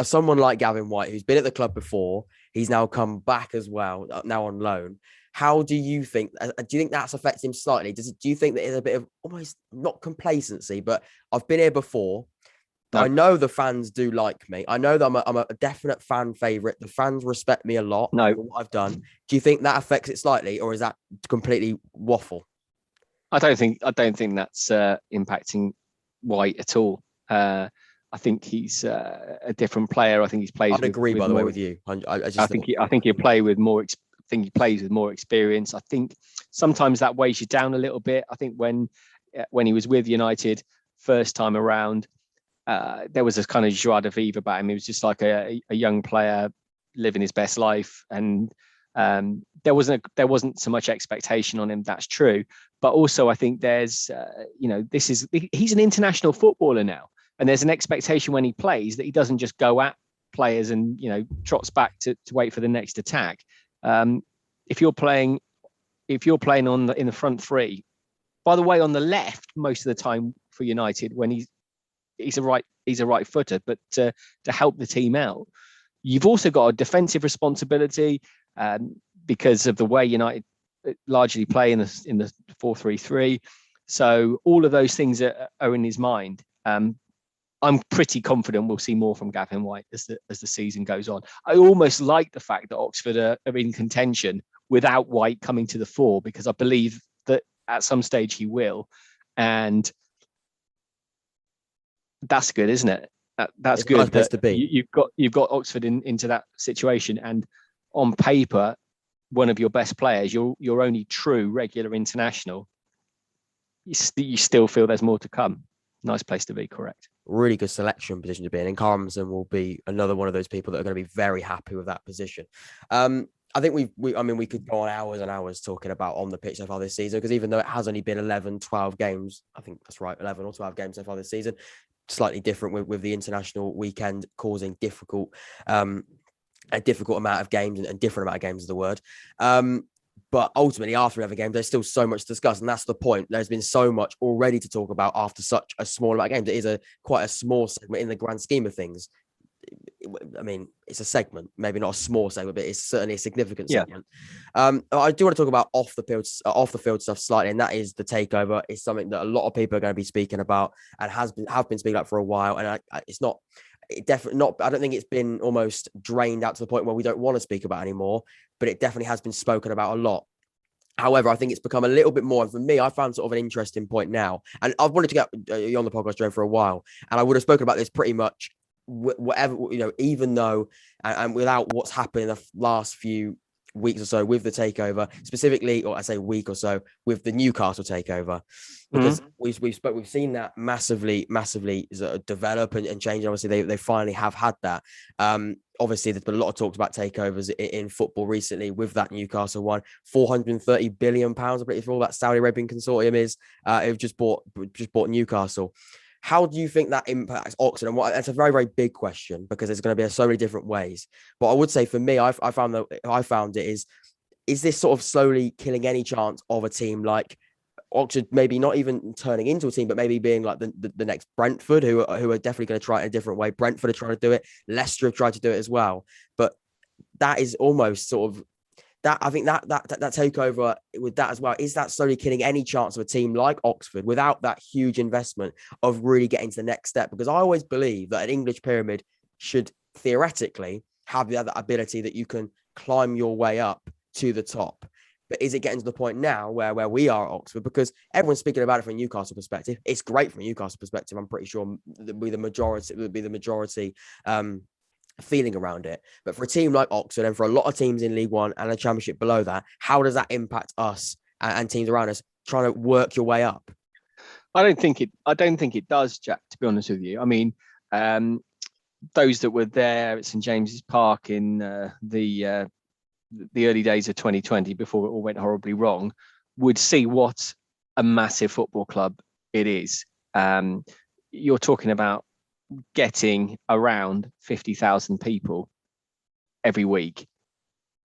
someone like Gavin White, who's been at the club before. He's now come back as well, now on loan. How do you think? Do you think that's affected him slightly? Do you think that there's a bit of almost not complacency, but I've been here before. No. I know the fans do like me. I know that I'm a definite fan favorite. The fans respect me a lot for what I've done. Do you think that affects it slightly, or is that completely waffle? I don't think that's impacting White at all. I think he's a different player. I think he's played. I'd agree, by the way, with you. I think he'll play with more. I think he plays with more experience. I think sometimes that weighs you down a little bit. I think when he was with United first time around, there was this kind of joie de vivre about him. He was just like a young player living his best life, and there wasn't so much expectation on him. That's true, but also I think there's he's an international footballer now, and there's an expectation when he plays that he doesn't just go at players and trots back to wait for the next attack. If you're playing in the front three, by the way, on the left most of the time for United when he's a right footer, but to help the team out, you've also got a defensive responsibility because of the way United largely play in the 4-3-3. So all of those things are in his mind. I'm pretty confident we'll see more from Gavin White as the season goes on. I almost like the fact that Oxford are in contention without White coming to the fore, because I believe that at some stage he will, and that's good, isn't it? That's good. Nice place to be. You've got Oxford into that situation, and on paper, one of your best players, your only true regular international. You still feel there's more to come. Nice place to be, correct? Really good selection position to be in. And Karl Robinson will be another one of those people that are going to be very happy with that position. I think we could go on hours and hours talking about on the pitch so far this season, because even though it has only been 11, 12 games, I think that's right, 11 or 12 games so far this season, slightly different with the international weekend causing a difficult amount of games and different amount of games is the word. But ultimately, after every game, there's still so much to discuss. And that's the point. There's been so much already to talk about after such a small amount of games. It is quite a small segment in the grand scheme of things. I mean, it's a segment, maybe not a small segment, but it's certainly a significant segment. I do want to talk about off the field stuff slightly, and that is the takeover. It's something that a lot of people are going to be speaking about and have been speaking about for a while. And it's not. It definitely not. I don't think it's been almost drained out to the point where we don't want to speak about anymore, but it definitely has been spoken about a lot. However, I think it's become a little bit more. And for me, I found sort of an interesting point now. And I've wanted to get you on the podcast, Joe, for a while. And I would have spoken about this pretty much whatever, even though and without what's happened in the last few weeks or so with the takeover, specifically, or I say week or so, with the Newcastle takeover, because we've seen that massively develop and change. Obviously, they finally have had that. Obviously, there's been a lot of talks about takeovers in football recently with that Newcastle one. £430 billion, I believe, for all that Saudi Arabian consortium is. Who've just bought Newcastle. How do you think that impacts Oxford? And it's a very, very big question, because there's going to be so many different ways. But I would say for me, I found it is this sort of slowly killing any chance of a team like Oxford, maybe not even turning into a team, but maybe being like the next Brentford, who are definitely going to try it in a different way. Brentford are trying to do it. Leicester have tried to do it as well. But that is almost sort of that. I think that takeover with that as well, is that slowly killing any chance of a team like Oxford without that huge investment of really getting to the next step? Because I always believe that an English pyramid should theoretically have the other ability that you can climb your way up to the top. But is it getting to the point now where we are at Oxford? Because everyone's speaking about it from a Newcastle perspective. It's great from a Newcastle perspective. I'm pretty sure it would be the majority feeling around it. But for a team like Oxford, and for a lot of teams in League One and a Championship below that, how does that impact us and teams around us trying to work your way up? I don't think it does, Jack, to be honest with you. I mean, those that were there at St James's Park in the early days of 2020, before it all went horribly wrong, would see what a massive football club it is. You're talking about getting around 50,000 people every week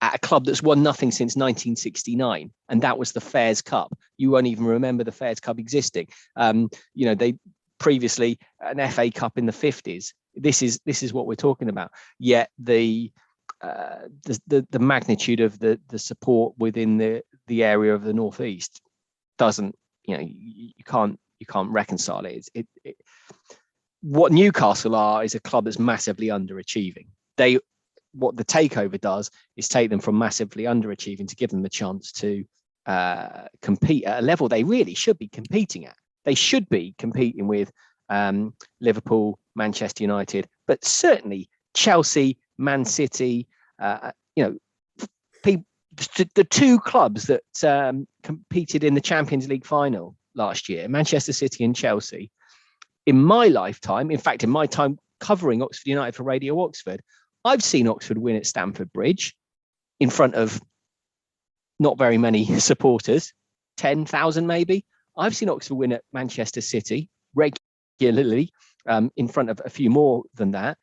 at a club that's won nothing since 1969, and that was the Fairs Cup. You won't even remember the Fairs Cup existing. They previously an FA Cup in the 50s. This is what we're talking about. Yet the magnitude of the support within the area of the Northeast doesn't, you can't reconcile it. What Newcastle are is a club that's massively underachieving. What the Takeover does is take them from massively underachieving to give them the chance to compete at a level they really should be competing at. They should be competing with Liverpool, Manchester United, but certainly Chelsea, Man City. The two clubs that competed in the Champions League final last year, Manchester City and Chelsea. In my lifetime, in fact, in my time covering Oxford United for Radio Oxford, I've seen Oxford win at Stamford Bridge in front of not very many supporters, 10,000 maybe. I've seen Oxford win at Manchester City regularly, in front of a few more than that.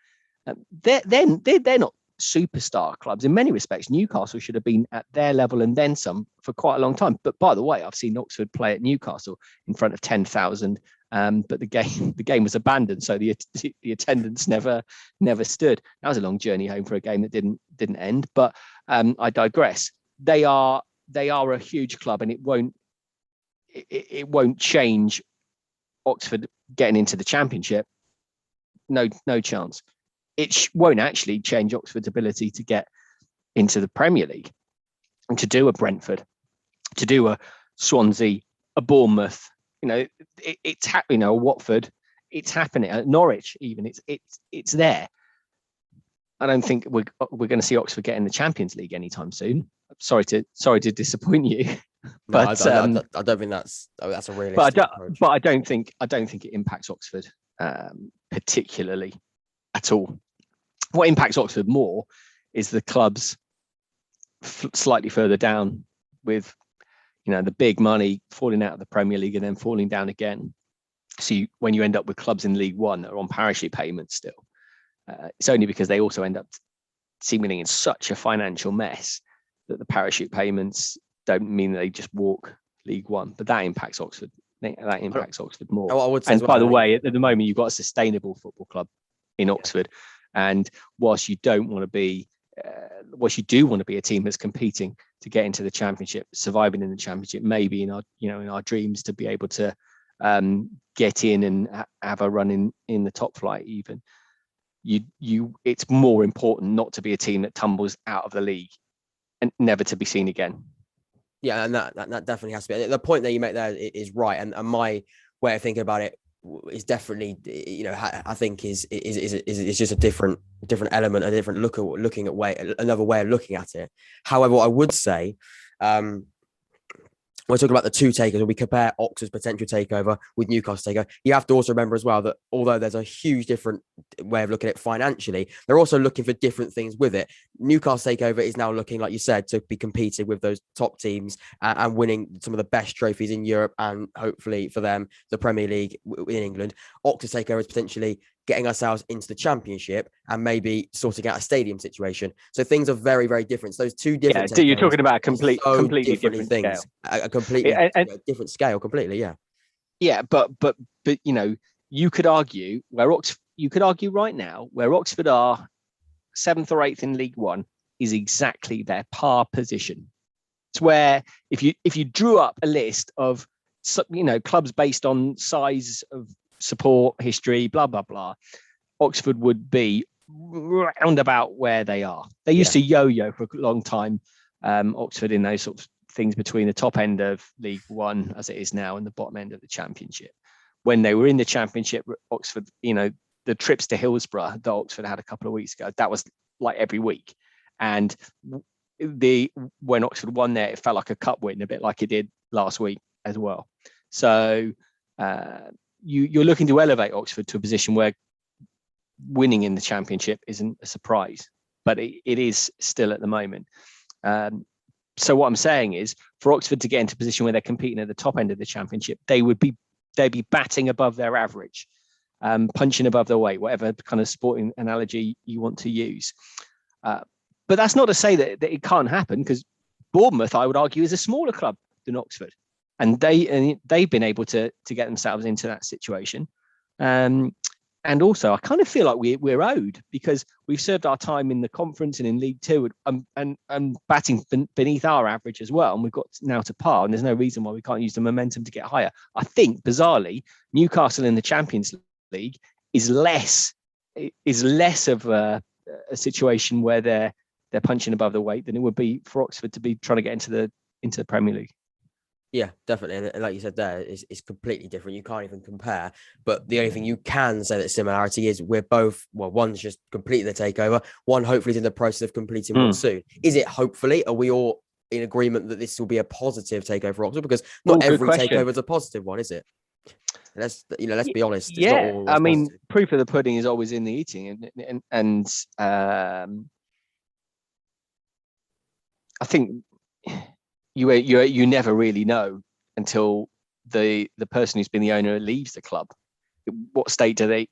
They're not superstar clubs. In many respects, Newcastle should have been at their level and then some for quite a long time. But by the way, I've seen Oxford play at Newcastle in front of 10,000. But the game was abandoned, so the attendance never stood. That was a long journey home for a game that didn't end. But I digress. They are a huge club, and it won't change Oxford getting into the Championship. No chance. It won't actually change Oxford's ability to get into the Premier League and to do a Brentford, to do a Swansea, a Bournemouth. It's happening. Watford, it's happening at Norwich. Even it's there. I don't think we're going to see Oxford get in the Champions League anytime soon. Sorry to disappoint you, but no, I don't think that's a realistic approach. But I don't think it impacts Oxford particularly at all. What impacts Oxford more is the clubs slightly further down with, the big money falling out of the Premier League and then falling down again. So when you end up with clubs in League One that are on parachute payments still, it's only because they also end up seemingly in such a financial mess that the parachute payments don't mean they just walk League One. But that impacts Oxford. That impacts Oxford more. I would say, and by the way, at the moment, you've got a sustainable football club in Oxford. And whilst you do want to be a team that's competing to get into the Championship, surviving in the Championship, maybe in our dreams to be able to get in and have a run in the top flight. Even it's more important not to be a team that tumbles out of the league and never to be seen again. Yeah, and that definitely has to be the point that you make there is right, and my way of thinking about it is definitely, I think is just a different element, a different looking at another way of looking at it. However, what I would say, when we're talking about the two takers, when we compare Oxford's potential takeover with Newcastle takeover, you have to also remember as well that although there's a huge different way of looking at it financially, they're also looking for different things with it. Newcastle takeover is now looking, like you said, to be competing with those top teams and winning some of the best trophies in Europe and hopefully for them, the Premier League in England. Oxford's takeover is potentially getting ourselves into the Championship and maybe sorting out a stadium situation. So things are very, very different. So those two different. Yeah, so you're talking about completely different things, scale. a completely different scale, completely. Yeah. Yeah, but you could argue right now where Oxford are 7th or 8th in League One is exactly their par position. It's where if you drew up a list of clubs based on size of support, history, blah blah blah, Oxford would be round about where they are. They used to yo-yo for a long time, Oxford, in those sorts of things between the top end of League One as it is now and the bottom end of the Championship. When they were in the Championship, Oxford, the trips to Hillsborough that Oxford had a couple of weeks ago, that was like every week. And when Oxford won there, it felt like a cup win, a bit like it did last week as well. So you're looking to elevate Oxford to a position where winning in the Championship isn't a surprise, but it is still at the moment. So what I'm saying is, for Oxford to get into a position where they're competing at the top end of the Championship, they'd be batting above their average, punching above their weight, whatever kind of sporting analogy you want to use. But that's not to say that it can't happen, because Bournemouth, I would argue, is a smaller club than Oxford, and they've been able to get themselves into that situation. And also, I kind of feel like we're owed, because we've served our time in the conference and in League Two, and batting beneath our average as well. And we've got now to par, and there's no reason why we can't use the momentum to get higher. I think, bizarrely, Newcastle in the Champions League is less of a situation where they're punching above the weight than it would be for Oxford to be trying to get into the Premier League. Yeah, definitely. And like you said there, it's completely different. You can't even compare. But the only thing you can say that similarity is we're both, well, one's just completing the takeover. One hopefully is in the process of completing one soon. Is it hopefully? Are we all in agreement that this will be a positive takeover for Oxford? Because not every takeover is a positive one, is it? Let's be honest. Yeah, it's not always positive. Proof of the pudding is always in the eating. And I think you never really know until the person who's been the owner leaves the club. What state do they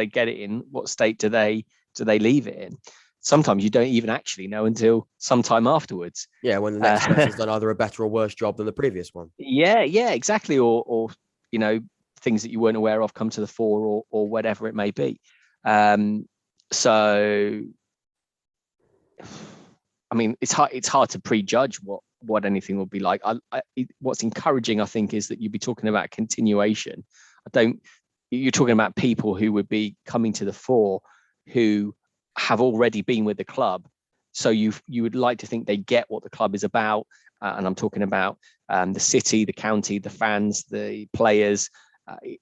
get it in? What state do they leave it in? Sometimes you don't even actually know until sometime afterwards. Yeah, when the next person's done either a better or worse job than the previous one. Yeah, exactly. Or things that you weren't aware of come to the fore, or whatever it may be. So I mean, it's hard to prejudge what anything will be like. What's encouraging, I think, is that you'd be talking about continuation. You're talking about people who would be coming to the fore who have already been with the club. So you would like to think they get what the club is about. And I'm talking about the city, the county, the fans, the players,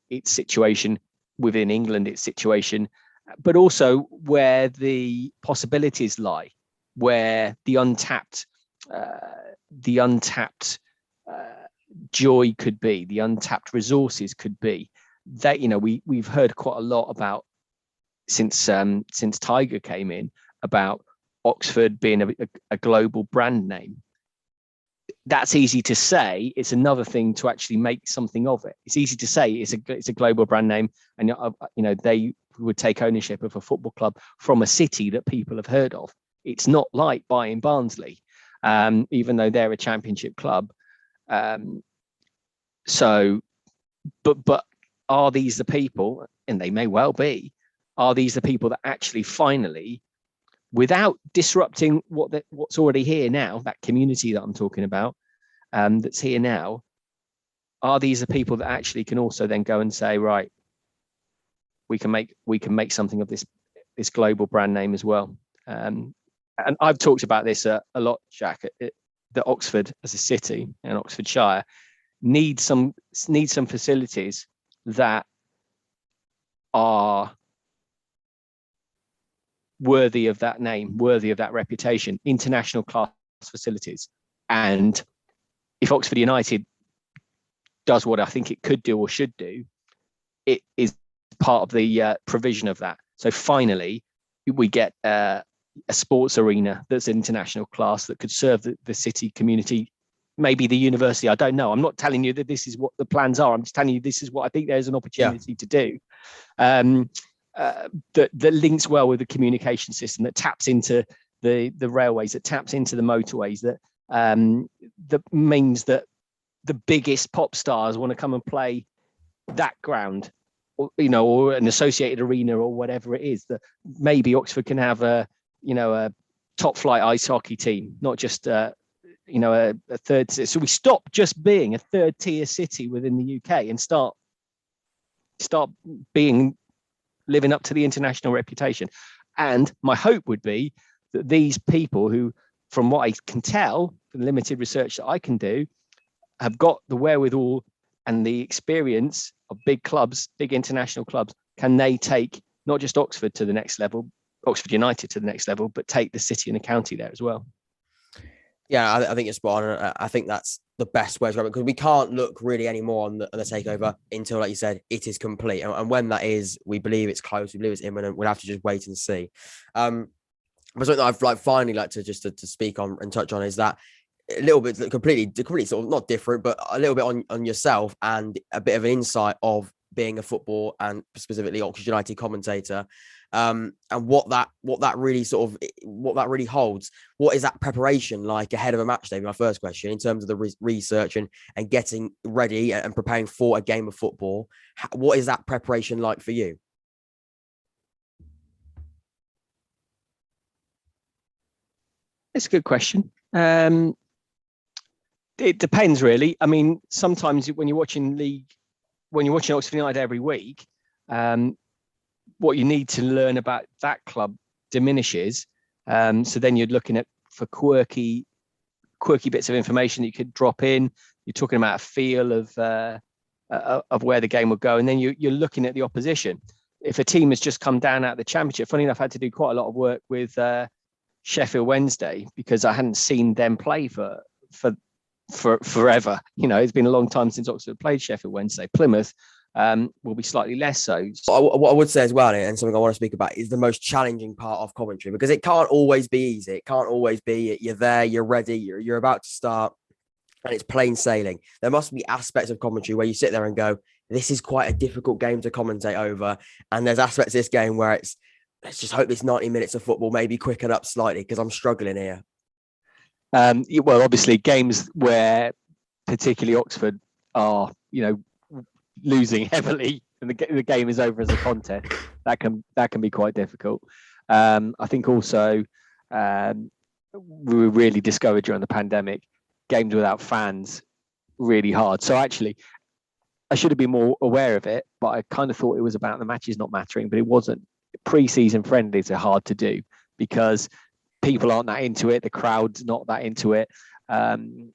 its situation within England, its situation, but also where the possibilities lie, where the untapped joy could be, the untapped resources could be. That we've heard quite a lot about since Tiger came in, about Oxford being a global brand name. That's easy to say. It's another thing to actually make something of it. It's easy to say it's a global brand name, and they would take ownership of a football club from a city that people have heard of. It's not like buying Barnsley, even though they're a Championship club. But are these the people, and they may well be, are these the people that actually finally, without disrupting what's already here now, that community that I'm talking about, that's here now, are these the people that actually can also then go and say, right, we can make something of this global brand name as well? And I've talked about this a lot, Jack, that Oxford as a city and Oxfordshire need some facilities that are worthy of that name, worthy of that reputation, international class facilities. And if Oxford United does what I think it could do or should do, it is part of the provision of that. So finally, we get a sports arena that's international class that could serve the city community, maybe the university. I don't know. I'm not telling you that this is what the plans are. I'm just telling you this is what I think there's an opportunity to do. That links well with the communication system, that taps into the railways, that taps into the motorways, that means that the biggest pop stars want to come and play that ground, or an associated arena or whatever it is. That maybe Oxford can have a top flight ice hockey team, not just a third. So we stop just being a third tier city within the UK and start living up to the international reputation. And my hope would be that these people who, from what I can tell, from the limited research that I can do, have got the wherewithal and the experience of big clubs, big international clubs. Can they take not just Oxford to the next level, Oxford United to the next level, but take the city and the county there as well? Yeah, I think it's spot on. I think that's the best way to grab it, because we can't look really anymore on the takeover until, like you said, it is complete. And when that is, we believe it's close, we believe it's imminent. We'll have to just wait and see. But something that I've finally like to speak on and touch on is that a little bit completely sort of not different, but a little bit on yourself and a bit of an insight of being a football and specifically Oxford United commentator. And what that really holds. What is that preparation like ahead of a match day? My first question, in terms of the research and getting ready and preparing for a game of football. What is that preparation like for you? It's a good question. It depends, really. I mean, sometimes when you're watching Oxford United every week, what you need to learn about that club diminishes. So then you're looking for quirky bits of information that you could drop in. You're talking about a feel of where the game will go, and then you're looking at the opposition. If a team has just come down out of the Championship, funny enough, I had to do quite a lot of work with Sheffield Wednesday because I hadn't seen them play for forever. It's been a long time since Oxford played Sheffield Wednesday. Plymouth will be slightly less so. What I would say as well, and something I want to speak about, is the most challenging part of commentary, because it can't always be easy. It can't always be you're there, you're ready, you're about to start, and it's plain sailing. There must be aspects of commentary where you sit there and go, this is quite a difficult game to commentate over. And there's aspects of this game where let's just hope this 90 minutes of football maybe quicken up slightly, because I'm struggling here. Well, obviously, games where particularly Oxford are, losing heavily and the game is over as a contest, that can be quite difficult. I think also we were really discovered during the pandemic, games without fans, really hard. So actually, I should have been more aware of it, but I kind of thought it was about the matches not mattering, but it wasn't. Pre-season friendlies are hard to do because people aren't that into it. The crowd's not that into it. And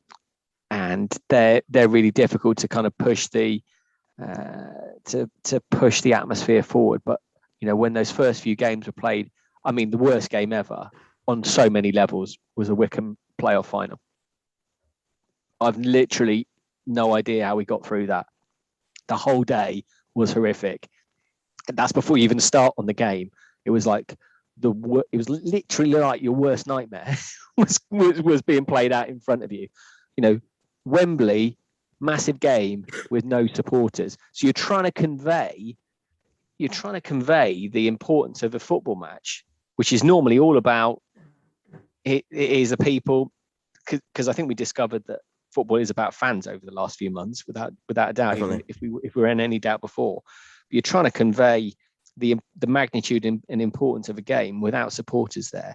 they're really difficult to kind of push the push the atmosphere forward. But when those first few games were played, I mean, the worst game ever on so many levels was a Wycombe playoff final. I've literally no idea how we got through that. The whole day was horrific. And that's before you even start on the game. It was like it was literally like your worst nightmare was being played out in front of you. Wembley, massive game with no supporters. So you're trying to convey the importance of a football match, which is normally all about it is the people, because I think we discovered that football is about fans over the last few months, without a doubt. If we were in any doubt before, but you're trying to convey the magnitude and importance of a game without supporters there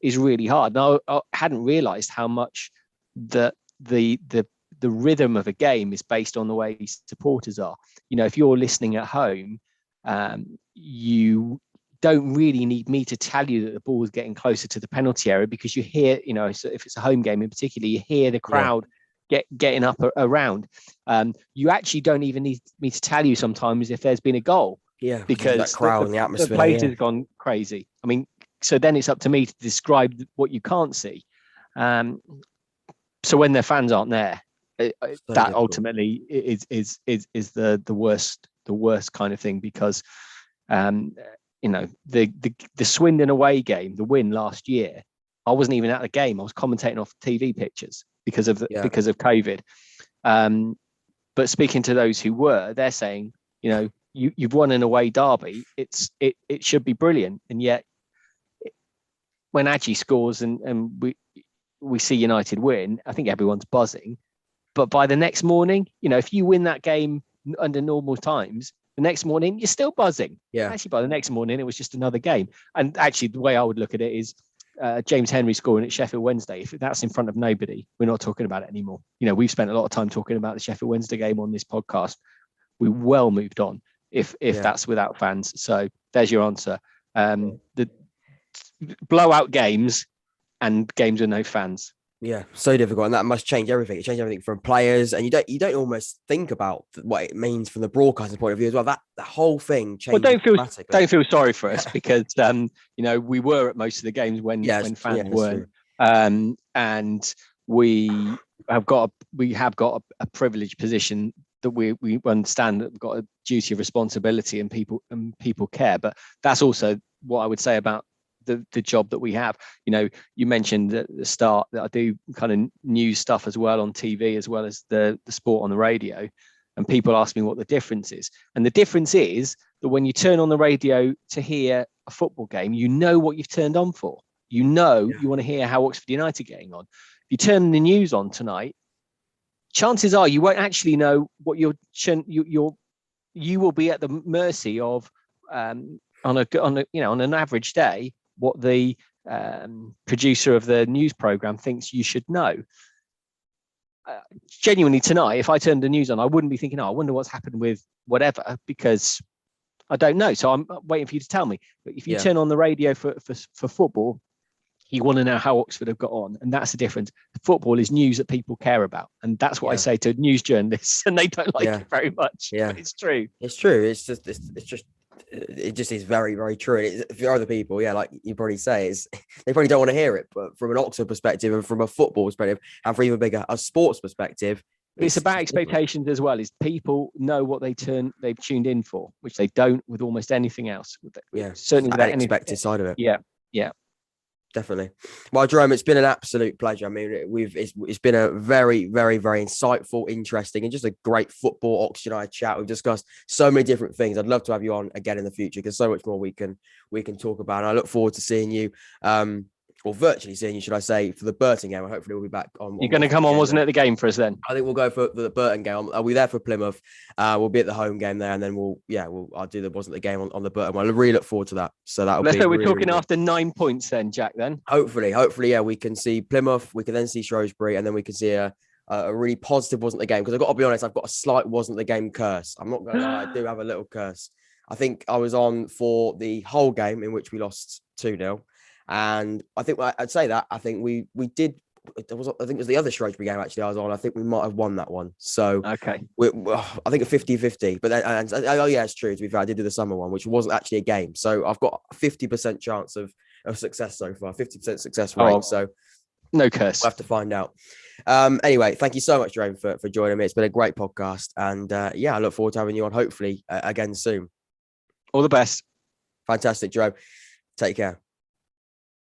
is really hard. Now, I hadn't realised how much the rhythm of a game is based on the way supporters are. If you're listening at home, you don't really need me to tell you that the ball is getting closer to the penalty area, because you hear, so if it's a home game in particular, you hear the crowd getting up around. You actually don't even need me to tell you sometimes if there's been a goal. Yeah, because that crowd and the atmosphere. The place has gone crazy. I mean, so then it's up to me to describe what you can't see. So when their fans aren't there, that difficult. Ultimately is the worst kind of thing, because the Swindon away game, the win last year, I wasn't even at the game. I was commentating off TV pictures because of COVID. But speaking to those who were, they're saying, you've won an away derby. It should be brilliant, and yet when Adji scores and we see United win, I think everyone's buzzing. But by the next morning, if you win that game under normal times, the next morning you're still buzzing. Yeah. Actually, by the next morning it was just another game. And actually, the way I would look at it is James Henry scoring at Sheffield Wednesday. If that's in front of nobody, we're not talking about it anymore. We've spent a lot of time talking about the Sheffield Wednesday game on this podcast. We well moved on if that's without fans. So there's your answer. The blowout games and games with no fans. Yeah, so difficult, and that must change everything. It changes everything from players, and you don't almost think about what it means from the broadcasting point of view as well. That the whole thing changes. Well, don't feel sorry for us because we were at most of the games when fans weren't, and we have got a privileged position that we understand that we've got a duty of responsibility and people care. But that's also what I would say about the job that we have. You mentioned at the start that I do kind of news stuff as well on TV, as well as the sport on the radio. And people ask me what the difference is. And the difference is that when you turn on the radio to hear a football game, you know what you've turned on for. You want to hear how Oxford United are getting on. If you turn the news on tonight, chances are you won't actually know what you will be at the mercy of on an average day what the producer of the news program thinks you should know. Genuinely tonight, if I turned the news on, I wouldn't be thinking, I wonder what's happened with whatever, because I don't know. So I'm waiting for you to tell me. But if you turn on the radio for football, you want to know how Oxford have got on. And that's the difference. Football is news that people care about. And that's what I say to news journalists, and they don't like it very much. Yeah. But it's true. It's true. It just is very, very true. For other people, like you probably say, they probably don't want to hear it. But from an Oxford perspective and from a football perspective, and for even bigger, a sports perspective, it's about expectations as well. Is people know what they've tuned in for, which they don't with almost anything else. Certainly with the unexpected side of it. Yeah. Definitely. Well, Jerome, it's been an absolute pleasure. I mean, it's been a very, very, very insightful, interesting, and just a great football Oxford United chat. We've discussed so many different things. I'd love to have you on again in the future because so much more we can talk about. And I look forward to seeing you, or virtually seeing you, should I say, for the Burton game. Hopefully we'll be back on. You're going to come on, wasn't it, the game for us then? I think we'll go for the Burton game. I'll be there for Plymouth. We'll be at the home game there, and then I'll do the wasn't the game on the Burton one. I really look forward to that. So that'll be. We're talking really after 9 points then, Jack. Then hopefully, we can see Plymouth. We can then see Shrewsbury, and then we can see a really positive wasn't the game. Because I've got to be honest, I've got a slight wasn't the game curse. I'm not going to lie, I do have a little curse. I think I was on for the whole game in which we lost 2-0. And I think I'd say that I think we did. I think it was the other Shrewsbury game actually I was on. I think we might have won that one. So okay, I think a 50-50. But then, it's true. To be fair, I did do the summer one, which wasn't actually a game. So I've got a 50% chance of success so far. 50% success rate. So no curse. We'll have to find out. Anyway, thank you so much, Jerome, for joining me. It's been a great podcast, and I look forward to having you on hopefully again soon. All the best. Fantastic, Jerome. Take care.